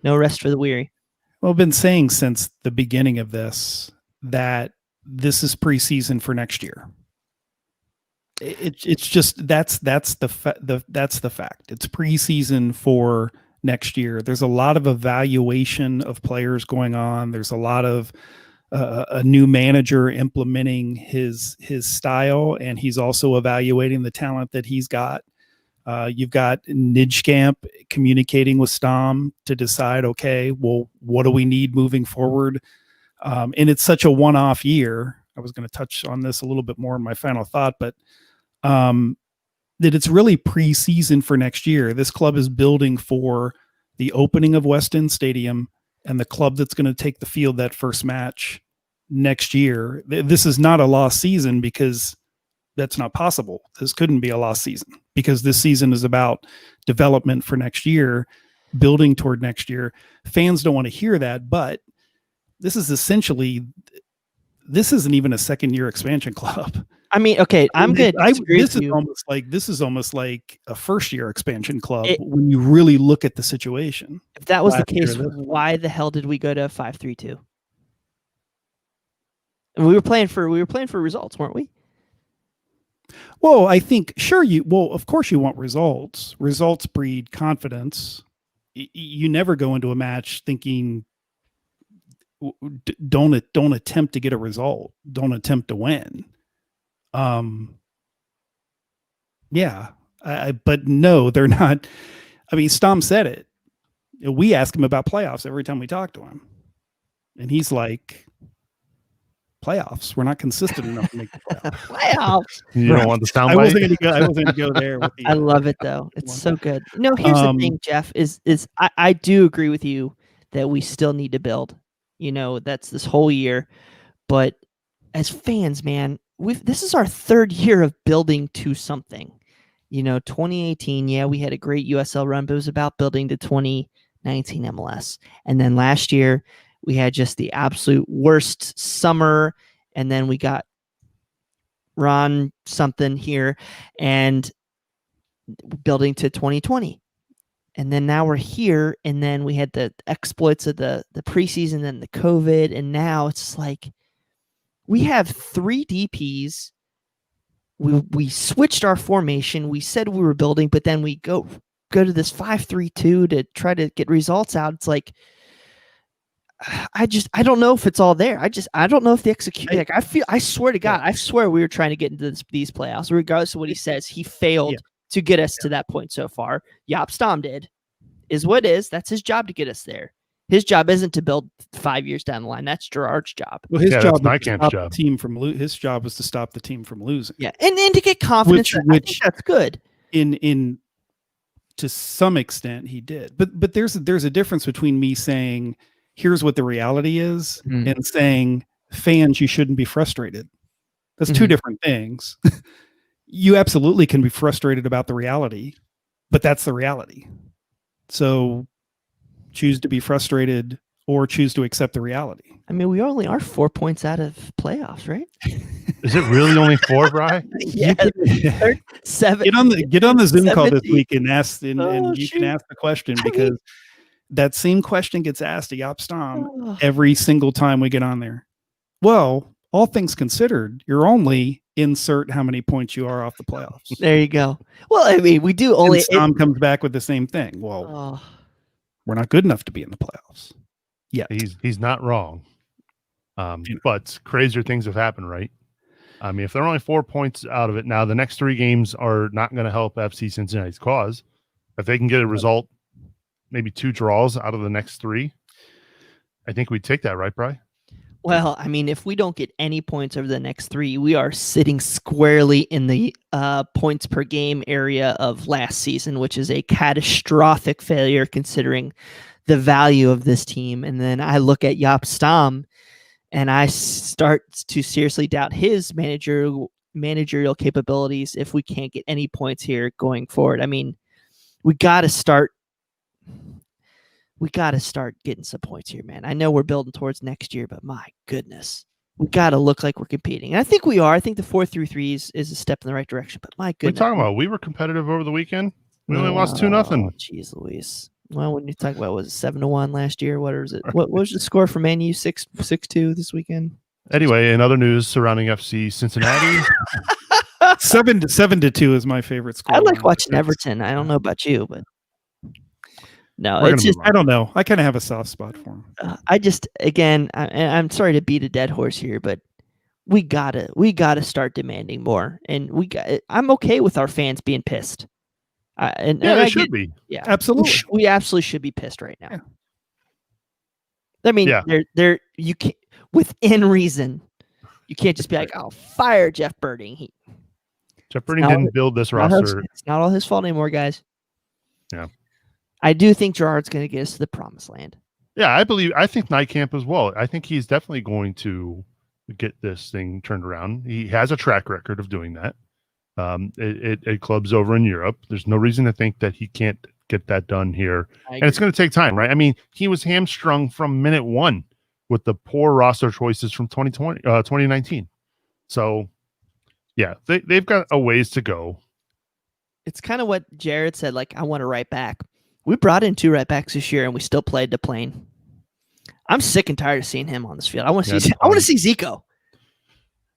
no rest for the weary. Well, I've been saying since the beginning of this that this is preseason for next year. It's just that's the fact. It's preseason for next year. There's a lot of evaluation of players going on. There's a lot of a new manager implementing his style, and he's also evaluating the talent that he's got. You've got Nijkamp communicating with Stom to decide, okay, well, what do we need moving forward? And it's such a one-off year. I was going to touch on this a little bit more in my final thought, but that it's really preseason for next year. This club is building for the opening of West End Stadium and the club that's going to take the field that first match next year. This is not a lost season because that's not possible. This couldn't be a lost season because this season is about development for next year, building toward next year. Fans don't want to hear that, but this is essentially, this isn't even a second year expansion club. I mean, okay, I'm good. This is almost like a first year expansion club when you really look at the situation. If that was the case, why the hell did we go to 5-3-2? And we were playing for results, weren't we? Well, I think of course you want results. Results breed confidence. You never go into a match thinking don't attempt to get a result. Don't attempt to win. But no, they're not. I mean, Stom said it. We ask him about playoffs every time we talk to him, and he's like, "Playoffs? We're not consistent enough to make the playoffs." Playoffs. You don't want the sound. I wasn't going to go there. With the, I love it though. It's so good. No, here's the thing, Jeff. Is I do agree with you that we still need to build. You know, that's this whole year, but as fans, man. This is our third year of building to something. You know, 2018, yeah, we had a great USL run, but it was about building to 2019 MLS. And then last year, we had just the absolute worst summer. And then we got Ron something here and building to 2020. And then now we're here. And then we had the exploits of the preseason, then the COVID. And now it's like, we have 3 DPs. We switched our formation. We said we were building, but then we go to this 5-3-2 to try to get results out. It's like I don't know if it's all there. I don't know if the execution. Like I swear to God, I swear we were trying to get into these playoffs. Regardless of what he says, he failed to get us to that point so far. Jaap Stam did. Is what is. That's his job to get us there. His job isn't to build 5 years down the line. That's Gerard's job. Well, his job was to stop the team from his job was to stop the team from losing. Yeah, and to get confidence. I think that's good. In to some extent, he did. But there's a difference between me saying, "Here's what the reality is," and saying, "Fans, you shouldn't be frustrated." That's two different things. You absolutely can be frustrated about the reality, but that's the reality. So choose to be frustrated or choose to accept the reality. I mean, we only are 4 points out of playoffs, right? Is it really only 4, Brian? Yeah, 7. Get on the Zoom 70. Call this week and ask, and you can ask the question because that same question gets asked to Jaap Stam every single time we get on there. Well, all things considered, you're only insert how many points you are off the playoffs. There you go. Well, I mean, we do only. And Stam comes back with the same thing. Well. We're not good enough to be in the playoffs. Yeah, he's not wrong. But crazier things have happened, right? I mean, if they're only 4 points out of it now, the next 3 games are not going to help FC Cincinnati's cause. If they can get a result, maybe 2 draws out of the next 3, I think we'd take that, right, Bri? Well, I mean, if we don't get any points over the next 3, we are sitting squarely in the points per game area of last season, which is a catastrophic failure considering the value of this team. And then I look at Jaap Stam and I start to seriously doubt his managerial capabilities if we can't get any points here going forward. I mean, we got to start getting some points here, man. I know we're building towards next year, but my goodness, we got to look like we're competing. And I think we are. I think the 4-3-3 is a step in the right direction, but my goodness. What are you talking about? We were competitive over the weekend. We only lost 2-0. Jeez Louise. Well, when you talk about, was it 7-1 last year? What is it? What was the score for Man U 6-2 this weekend? Anyway, in other news surrounding FC Cincinnati. 7-2 is my favorite score. I like watching Everton. I don't know about you, but No, We're it's gonna just move on. I don't know. I kind of have a soft spot for him. I'm sorry to beat a dead horse here, but we gotta start demanding more, and I'm okay with our fans being pissed. And Yeah, I they get, should be. yeah, Absolutely. we absolutely should be pissed right now. Yeah. I mean, Yeah. you can't, within reason, you can't just be like, "Oh, fire Jeff Birding." Jeff Birding not- didn't build this roster. It's not all his fault anymore, guys. Yeah. I do think Gerard's going to get us to the promised land. Yeah, I think Nightcamp as well. I think he's definitely going to get this thing turned around. He has a track record of doing that. At clubs over in Europe. There's no reason to think that he can't get that done here. And it's going to take time, right? I mean, he was hamstrung from minute one with the poor roster choices from 2019. So, yeah, they've got a ways to go. It's kind of what Jared said, like, I want a right back. We brought in 2 right backs this year, and we still played DePlane. I'm sick and tired of seeing him on this field. I want to see Zico.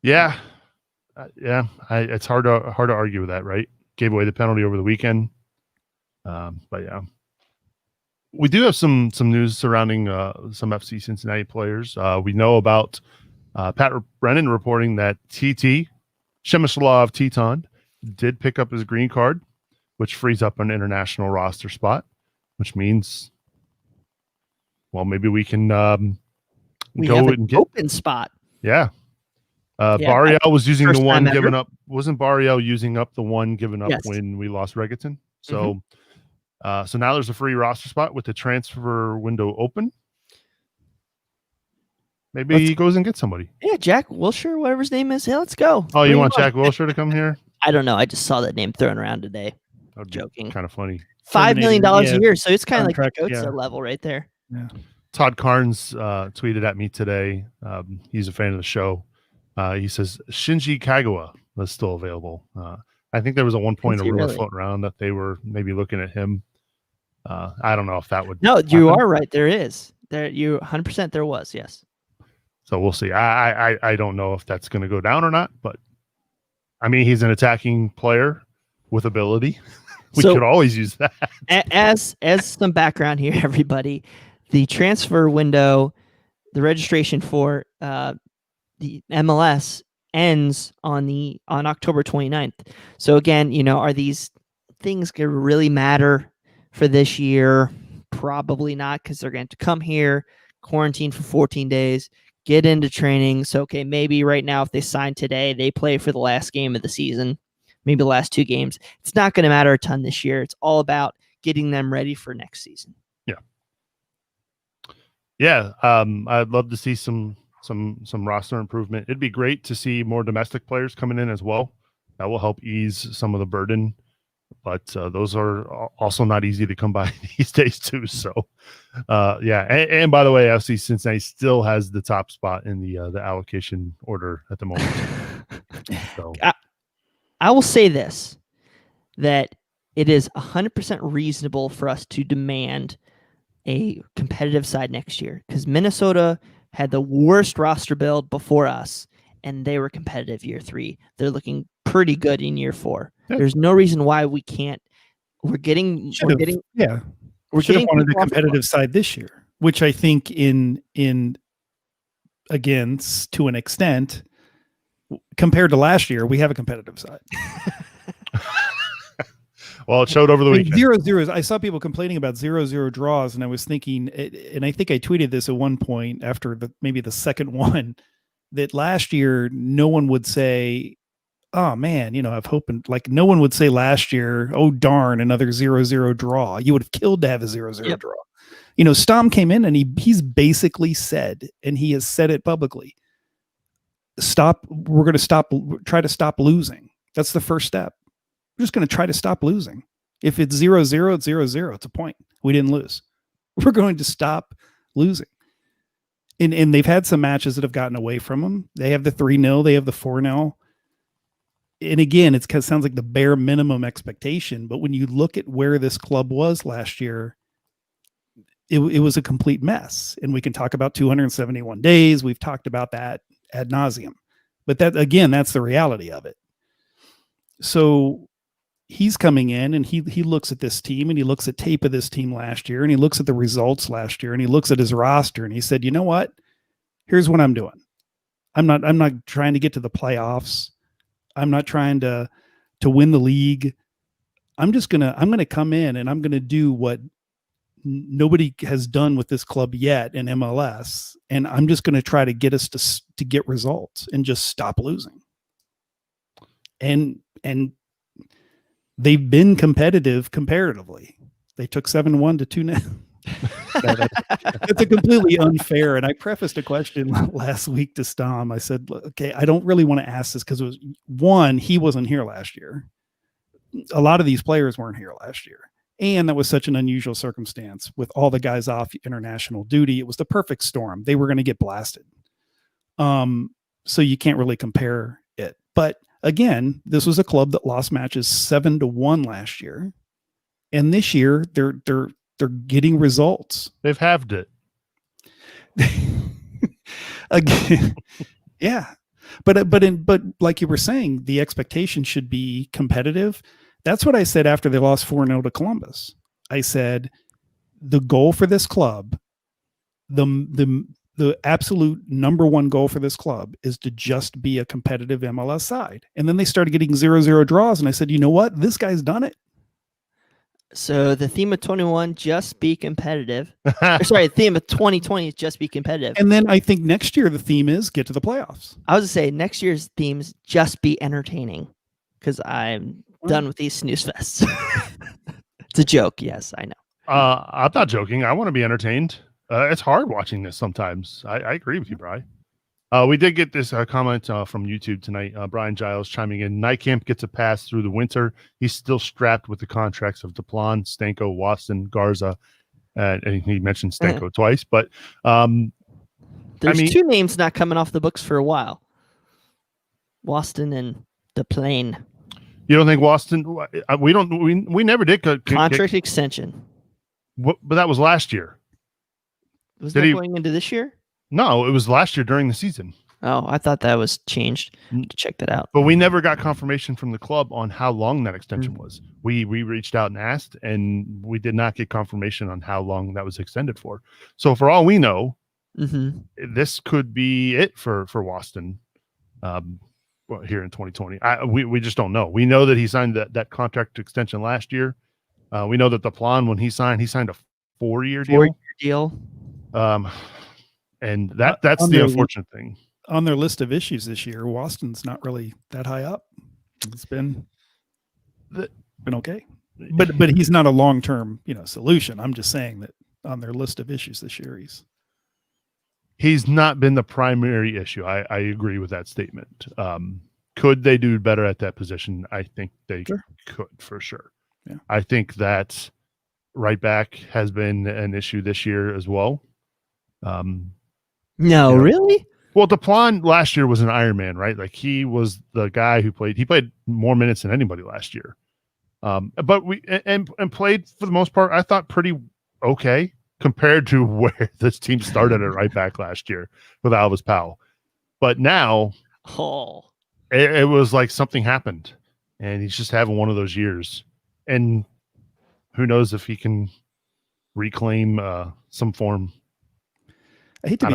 Yeah. It's hard to argue with that, right? Gave away the penalty over the weekend. But yeah. We do have some news surrounding some FC Cincinnati players. We know about Pat Brennan reporting that TT, Shemislav Teton, did pick up his green card, which frees up an international roster spot, which means, well, maybe we can We go have and an get open spot. Yeah. Yeah, Barriel was using the first one time given ever. up. Wasn't Barriel using up the one given up Yes. when we lost Regaton? So, so now there's a free roster spot with the transfer window open. Maybe he goes and gets somebody. Yeah, Jack Wilshere, whatever his name is. Yeah, let's go. Oh, you Bring want him on. Jack Wilshere to come here? I don't know. I just saw that name thrown around today. That'd be Joking. kind of funny. $5 million Terminator, a year, so it's kind of like the contract, Goetze yeah. level right there. Yeah. Todd Carnes tweeted at me today. He's a fan of the show. He says Shinji Kagawa is still available. I think there was at one point a he rumor really? floating around that they were maybe looking at him. I don't know if that would. No, you happen. are right. There is. You 100% there was. Yes. So we'll see. I don't know if that's going to go down or not, but I mean, he's an attacking player with ability. We So- could always use that. As some background here, everybody, the transfer window, the registration for the MLS ends on October 29th. So again, are these things going to really matter for this year? Probably not, because they're going to come here, quarantine for 14 days, get into training. So, okay, maybe right now if they sign today, they play for the last game of the season, maybe the last 2 games. It's not going to matter a ton this year. It's all about getting them ready for next season. Yeah. I'd love to see some roster improvement. It'd be great to see more domestic players coming in as well. That will help ease some of the burden. But those are also not easy to come by these days too. So, yeah. And by the way, FC Cincinnati still has the top spot in the allocation order at the moment. So, I will say this, that it is 100% reasonable for us to demand a competitive side next year, because Minnesota had the worst roster build before us, and they were competitive year 3. They're looking pretty good in year 4. Yeah. There's no reason why we can't. We're getting Should have wanted a people off the competitive side this year, which I think in again to an extent compared to last year, we have a competitive side. well, it showed over the I mean, weekend. 0-0s. I saw people complaining about 0-0 draws, and I was thinking, and I think I tweeted this at one point after maybe the second one, that last year no one would say, oh man, I've hoping, like no one would say last year, oh darn, another 0-0 draw. You would have killed to have a 0-0 draw. Stom came in and he's basically said, and he has said it publicly, we're going to try to stop losing. That's the first step. We're just going to try to stop losing. If it's 0-0, it's 0-0. It's a point. We didn't lose. We're going to stop losing. And they've had some matches that have gotten away from them. They have the 3-0. They have the 4-0. And again, it sounds like the bare minimum expectation. But when you look at where this club was last year, it was a complete mess. And we can talk about 271 days. We've talked about that ad nauseum. But that's the reality of it. So he's coming in and he looks at this team and he looks at tape of this team last year and he looks at the results last year and he looks at his roster and he said, you know what? Here's what I'm doing. I'm not trying to get to the playoffs. I'm not trying to win the league. I'm gonna come in and I'm gonna do what nobody has done with this club yet in MLS, and I'm just gonna try to get us to get results and just stop losing. And they've been competitive comparatively. They took 7-1 to 2-0. That's a completely unfair. And I prefaced a question last week to Stom. I said, okay, I don't really want to ask this because it was one, he wasn't here last year. A lot of these players weren't here last year. And that was such an unusual circumstance with all the guys off international duty. It was the perfect storm. They were going to get blasted. So you can't really compare it. But again, this was a club that lost matches 7-1 last year. And this year they're getting results. They've halved it. Again, yeah. But like you were saying, the expectation should be competitive. That's what I said after they lost 4-0 to Columbus. I said the goal for this club, the absolute number one goal for this club is to just be a competitive MLS side. And then they started getting 0-0 draws. And I said, you know what? This guy's done it. So the theme of 21, just be competitive. Sorry, the theme of 2020 is just be competitive. And then I think next year the theme is get to the playoffs. I was going to say next year's themes just be entertaining because I'm done with these snooze fests. It's a joke. Yes, I know. I'm not joking. I want to be entertained. It's hard watching this sometimes. I agree with you, Bri. We did get this comment from YouTube tonight. Brian Giles chiming in. Nijkamp gets a pass through the winter. He's still strapped with the contracts of Duplan, Stanko, Waston, Garza. And he mentioned Stanko twice. But there's two names not coming off the books for a while. Waston and Duplan. You don't think Waston? We never did contract extension. But that was last year. Was that going into this year? No, it was last year during the season. Oh, I thought that was changed. To check that out. But we never got confirmation from the club on how long that extension was. We reached out and asked, and we did not get confirmation on how long that was extended for. So for all we know, this could be it for Waston here in 2020. We just don't know. We know that he signed that contract extension last year. We know that the plan when he signed a 4-year deal. 4-year deal. And that's the unfortunate thing. On their list of issues this year, Waston's not really that high up. It's been okay. But he's not a long-term, solution. I'm just saying that on their list of issues this year, he's not been the primary issue. I agree with that statement. Could they do better at that position? I think they could for sure. Yeah. I think that right back has been an issue this year as well. Really? Well, Duplan last year was an Iron Man, right? Like he was the guy who played more minutes than anybody last year. But we played for the most part, I thought pretty okay compared to where this team started at right back last year with Alvis Powell. But now it was like something happened and he's just having one of those years. And who knows if he can reclaim some form. I hate to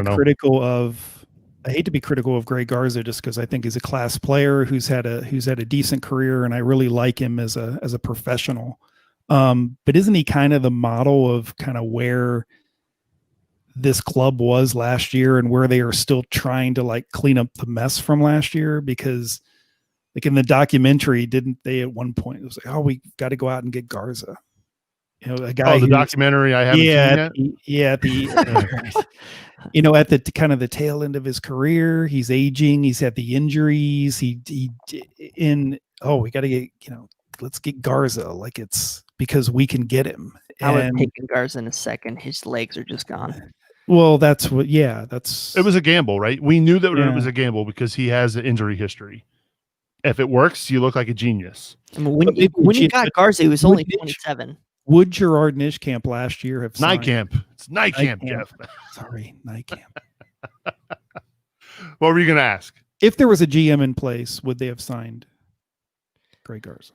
be critical of Greg Garza just because I think he's a class player who's had a decent career, and I really like him as a professional. But isn't he kind of the model of kind of where this club was last year and where they are still trying to like clean up the mess from last year? Because like in the documentary, didn't they at one point it was like, oh, we got to go out and get Garza. A guy. The documentary I haven't seen yet. At the kind of the tail end of his career, he's aging. He's had the injuries. We got to get let's get Garza. Like it's because we can get him. I would have taken Garza in a second. His legs are just gone. Well, it was a gamble, right? We knew that it was a gamble because he has an injury history. If it works, you look like a genius. I mean, when you got Garza, he was only 27. Would Gerard Nijkamp last year have signed? Nijkamp. It's Nijkamp, Jeff. Sorry, Nijkamp. What were you going to ask? If there was a GM in place, would they have signed Greg Garza?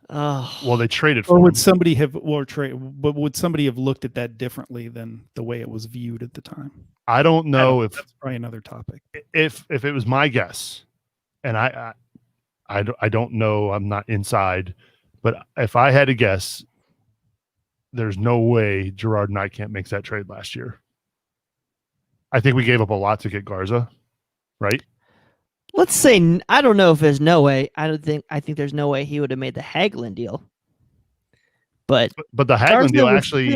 Oh, Well, they traded for Or him. would somebody have but would somebody have looked at that differently than the way it was viewed at the time? I don't know if That's probably another topic. if it was my guess, and I don't know, I'm not inside, but if I had to guess, there's no way Gerard Nightcamp makes that trade last year. I think we gave up a lot to get Garza, right? let's say I don't know if there's no way. I think there's no way he would have made the Hagelin deal. But But the Hagelin deal actually,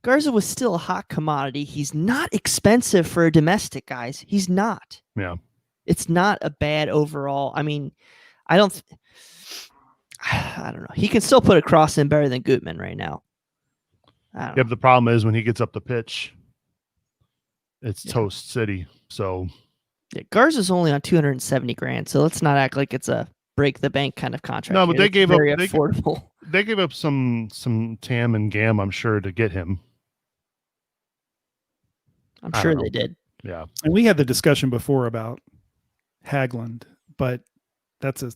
Garza was still a hot commodity. He's not expensive for a domestic, guys. He's not. yeah. It's not a bad overall. I mean, I don't know. He can still put a cross in better than Gutman right now. Yeah, but the problem is when he gets up the pitch, it's toast city. So yeah, Garza's only on $270,000, so let's not act like it's a break the bank kind of contract. No, but here. they It's gave up very affordable. They gave up some TAM and GAM, I'm sure, to get him. I'm I sure don't they know. did. Yeah. And we had the discussion before about Hagelin, but that's the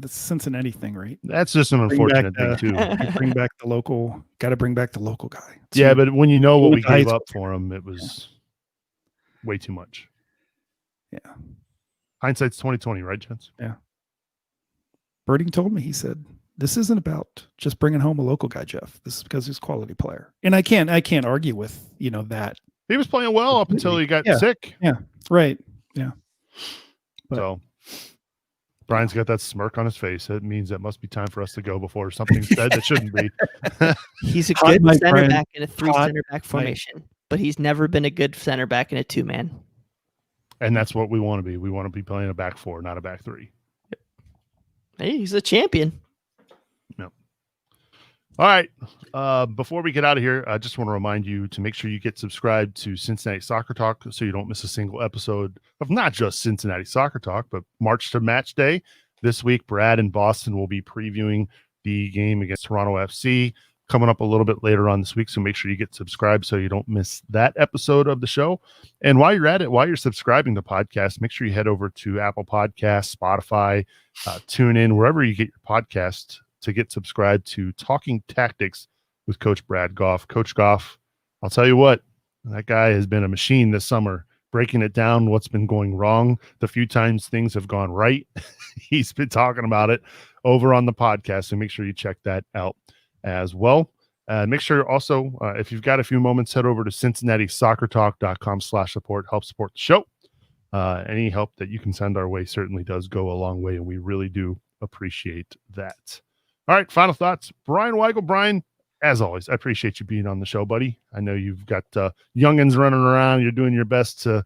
Cincinnati thing, right? That's just an unfortunate thing too. Bring back the local. Got to bring back the local guy. Yeah, but when you know what we High gave school. up for him, it was way too much. Yeah. Hindsight's 2020, right, gents? Birding told me, he said, "This isn't about just bringing home a local guy, Jeff. This is because he's a quality player." And I can't argue with that. He was playing well up until he got sick. Right. Yeah. But- So Brian's got that smirk on his face. It means that must be time for us to go before something's said that shouldn't be. He's a Hot good mic, center Brian. back in a 3 Hot center back formation, but he's never been a good center back in a 2-man. And that's what we want to be. We want to be playing a back 4, not a back 3. Hey, he's a champion. All right. Before we get out of here, I just want to remind you to make sure you get subscribed to Cincinnati Soccer Talk so you don't miss a single episode of not just Cincinnati Soccer Talk, but March to Match Day. This week, Brad in Boston will be previewing the game against Toronto FC coming up a little bit later on this week. So make sure you get subscribed so you don't miss that episode of the show. And while you're at it, while you're subscribing to podcasts, make sure you head over to Apple Podcasts, Spotify, TuneIn, wherever you get your podcast, to get subscribed to Talking Tactics with Coach Brad Goff. Coach Goff, I'll tell you what, that guy has been a machine this summer, breaking it down, what's been going wrong, the few times things have gone right. He's been talking about it over on the podcast, so make sure you check that out as well. Make sure also, if you've got a few moments, head over to CincinnatiSoccerTalk.com/support. Help support the show. Any help that you can send our way certainly does go a long way, and we really do appreciate that. All right, final thoughts. Brian Weigel. Brian, as always, I appreciate you being on the show, buddy. I know you've got youngins running around. You're doing your best to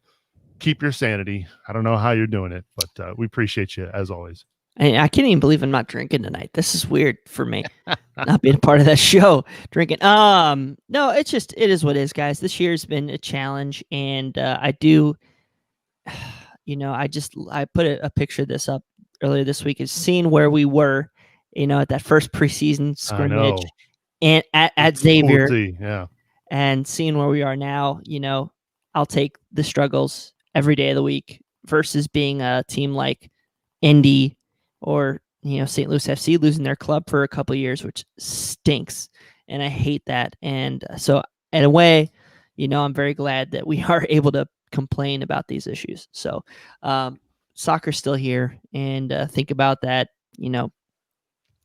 keep your sanity. I don't know how you're doing it, but we appreciate you as always. I can't even believe I'm not drinking tonight. This is weird for me, not being a part of that show, drinking. No, it is what it is, guys. This year's been a challenge, and I do, I put a picture of this up earlier this week, is seeing where we were, at that first preseason scrimmage and at Xavier, yeah, and seeing where we are now. I'll take the struggles every day of the week versus being a team like Indy or St. Louis FC losing their club for a couple of years, which stinks, and I hate that. And so in a way, I'm very glad that we are able to complain about these issues. So soccer's still here, and think about that.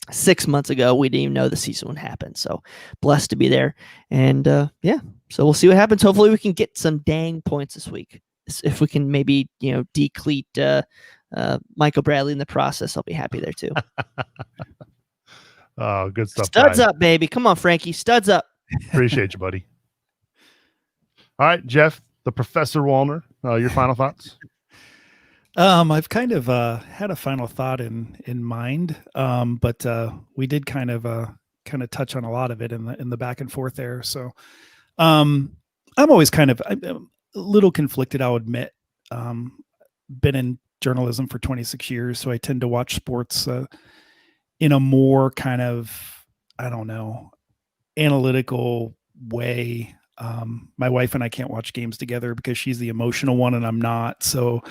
6 months ago, we didn't even know the season would happen. So blessed to be there. And so we'll see what happens. Hopefully we can get some dang points this week. If we can maybe, decleat Michael Bradley in the process, I'll be happy there too. Oh, good stuff. Studs Brian. up, baby. Come on, Frankie. Studs up. Appreciate you, buddy. All right, Jeff, the Professor Wallner, your final thoughts? I've kind of had a final thought in mind, but we did kind of touch on a lot of it in the back and forth there. So I'm always I'm a little conflicted, I'll admit. Been in journalism for 26 years, so I tend to watch sports in a more kind of, I don't know, analytical way. My wife and I can't watch games together because she's the emotional one and I'm not. So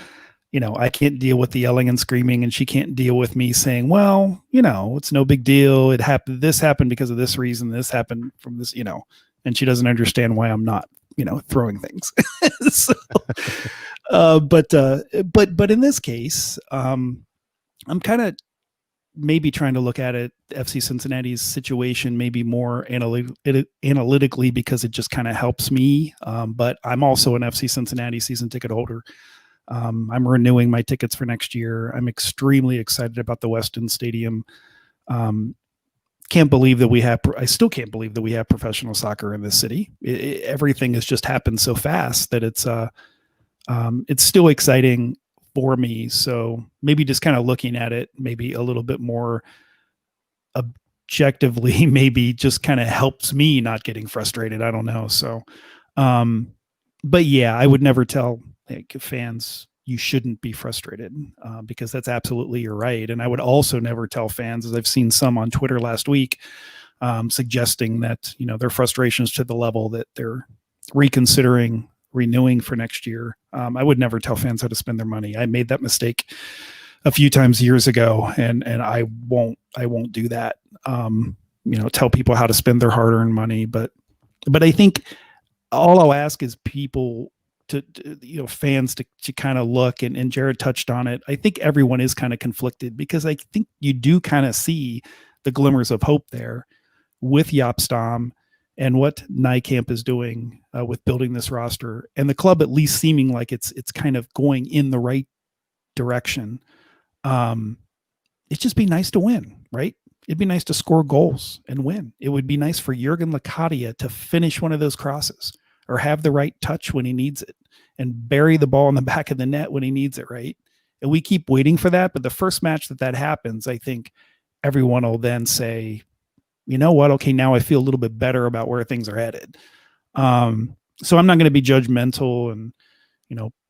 I can't deal with the yelling and screaming, and she can't deal with me saying, well, it's no big deal. It happened. This happened because of this reason. This happened from this, and she doesn't understand why I'm not, throwing things. So, but in this case, I'm kind of maybe trying to look at it, FC Cincinnati's situation, maybe more analytically, because it just kind of helps me. But I'm also an FC Cincinnati season ticket holder. I'm renewing my tickets for next year. I'm extremely excited about the Weston Stadium. Can't believe that I still can't believe that we have professional soccer in this city. Everything has just happened so fast that it's still exciting for me. So maybe just kind of looking at it, maybe a little bit more objectively, maybe just kind of helps me not getting frustrated. I don't know. So, but yeah, I would never tell fans you shouldn't be frustrated, because that's absolutely, you're right. And I would also never tell fans, as I've seen some on Twitter last week, suggesting that, their frustrations to the level that they're reconsidering renewing for next year. I would never tell fans how to spend their money. I made that mistake a few times years ago, and I won't do that. Tell people how to spend their hard-earned money. But I think all I'll ask is people to fans to kind of look, and Jared touched on it. I think everyone is kind of conflicted, because I think you do kind of see the glimmers of hope there with Jaap Stam and what Nijkamp is doing with building this roster, and the club at least seeming like it's kind of going in the right direction. It'd just be nice to win, right? It'd be nice to score goals and win. It would be nice for Jurgen Locadia to finish one of those crosses, or have the right touch when he needs it, and bury the ball in the back of the net when he needs it, right? And we keep waiting for that. But the first match that happens, I think everyone will then say, you know what? Okay, now I feel a little bit better about where things are headed. So I'm not going to be judgmental and,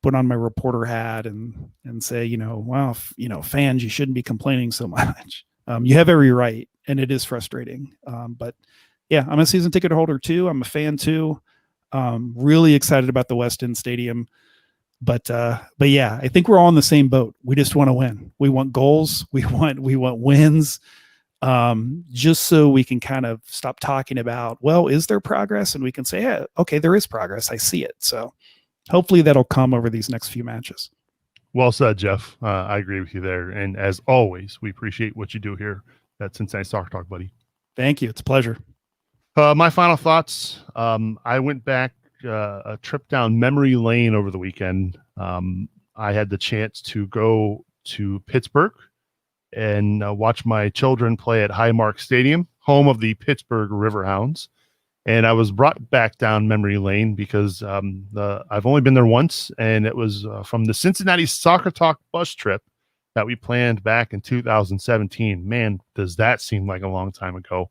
put on my reporter hat and say, well, fans, you shouldn't be complaining so much. You have every right, and it is frustrating. But yeah, I'm a season ticket holder too. I'm a fan too. Really excited about the West End Stadium. But yeah, I think we're all in the same boat. We just want to win. We want goals. We want wins. Just so we can kind of stop talking about, well, is there progress? And we can say, yeah, okay, there is progress. I see it. So hopefully that'll come over these next few matches. Well said, Jeff. I agree with you there. And as always, we appreciate what you do here at Cincinnati Soccer Talk, buddy. Thank you. It's a pleasure. My final thoughts. I went back a trip down memory lane over the weekend. I had the chance to go to Pittsburgh and watch my children play at Highmark Stadium, home of the Pittsburgh Riverhounds. And I was brought back down memory lane because I've only been there once, and it was from the Cincinnati Soccer Talk bus trip that we planned back in 2017. Man, does that seem like a long time ago.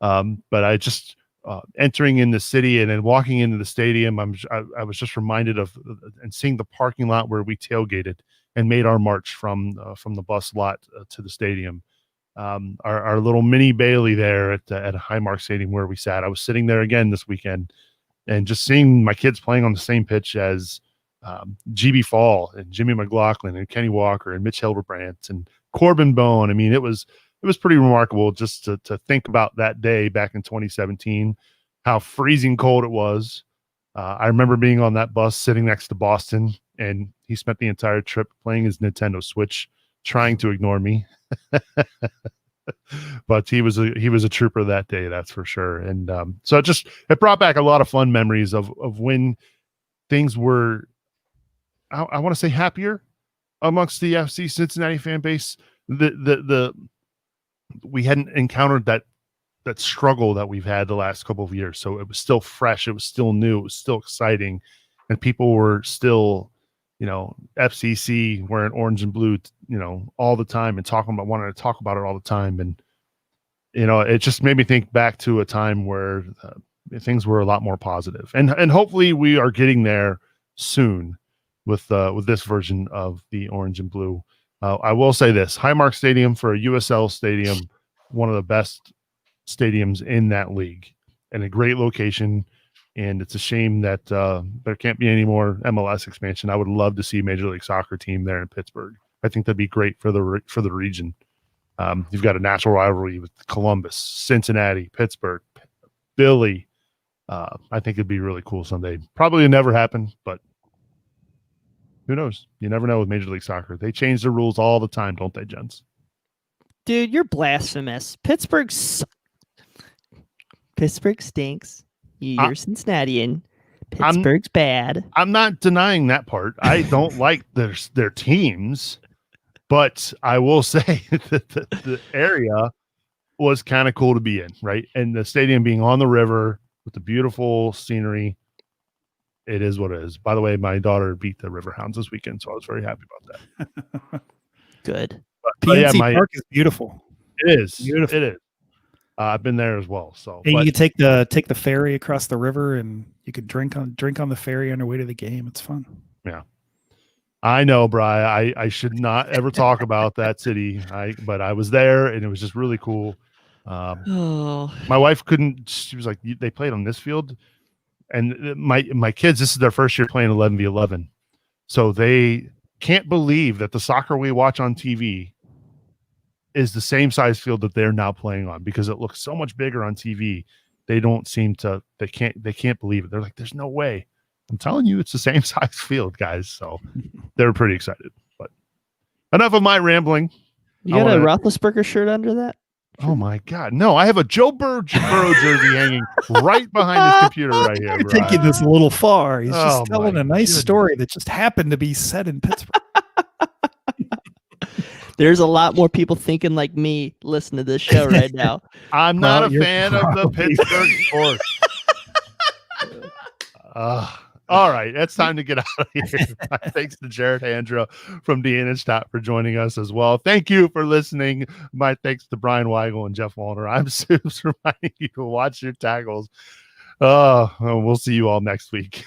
But I just entering in the city and then walking into the stadium, I was just reminded of and seeing the parking lot where we tailgated and made our march from the bus lot to the stadium. Our little mini Bailey there at Highmark Stadium where we sat. I was sitting there again this weekend and just seeing my kids playing on the same pitch as GB Fall and Jimmy McLaughlin and Kenny Walker and Mitch Hildebrand and Corbin Bone. I mean, it was pretty remarkable just to think about that day back in 2017, how freezing cold it was. I remember being on that bus sitting next to Boston, and he spent the entire trip playing his Nintendo Switch, trying to ignore me. But he was a trooper that day, that's for sure. And so it brought back a lot of fun memories of when things were, I want to say, happier amongst the FC Cincinnati fan base. We hadn't encountered that struggle that we've had the last couple of years. So it was still fresh. It was still new. It was still exciting. And people were still, FCC wearing orange and blue, all the time and wanting to talk about it all the time. And, it just made me think back to a time where things were a lot more positive. And hopefully we are getting there soon with this version of the orange and blue. I will say this: Highmark Stadium, for a USL stadium, one of the best stadiums in that league, and a great location. And it's a shame that there can't be any more MLS expansion. I would love to see a Major League Soccer team there in Pittsburgh. I think that'd be great for the region. You've got a natural rivalry with Columbus, Cincinnati, Pittsburgh, Philly. I think it'd be really cool someday. Probably never happen, but who knows? You never know with Major League Soccer. They change the rules all the time, don't they, gents? Dude, you're blasphemous. Pittsburgh stinks. You're Cincinnatian. Pittsburgh's bad. I'm not denying that part. I don't like their teams, but I will say that the area was kind of cool to be in, right? And the stadium being on the river with the beautiful scenery, it is what it is. By the way, my daughter beat the Riverhounds this weekend, so I was very happy about that. Good. PNC Park is beautiful. It is. Beautiful. It is. I've been there as well. So and you can take the ferry across the river, and you could drink on the ferry on your way to the game. It's fun. Yeah, I know, Bri. I should not ever talk about that city. But I was there, and it was just really cool. My wife couldn't. She was like, they played on this field, and my kids. This is their first year playing 11v11, so they can't believe that the soccer we watch on TV is the same size field that they're now playing on, because it looks so much bigger on TV. They can't believe it. They're like, there's no way. I'm telling you, it's the same size field, guys. So they're pretty excited. But enough of my rambling. You got a Roethlisberger shirt under that? Oh my God. No, I have a Joe Burrow jersey hanging right behind his computer right here. You're taking this a little far. He's just telling a nice goodness. story that just happened to be said in Pittsburgh. There's a lot more people thinking like me listening to this show right now. I'm not a fan of the Pittsburgh Sports. All right, it's time to get out of here. Thanks to Jared Handra from DNH for joining us as well. Thank you for listening. My thanks to Brian Weigel and Jeff Wallner. I'm Subs reminding you to watch your tackles. We'll see you all next week.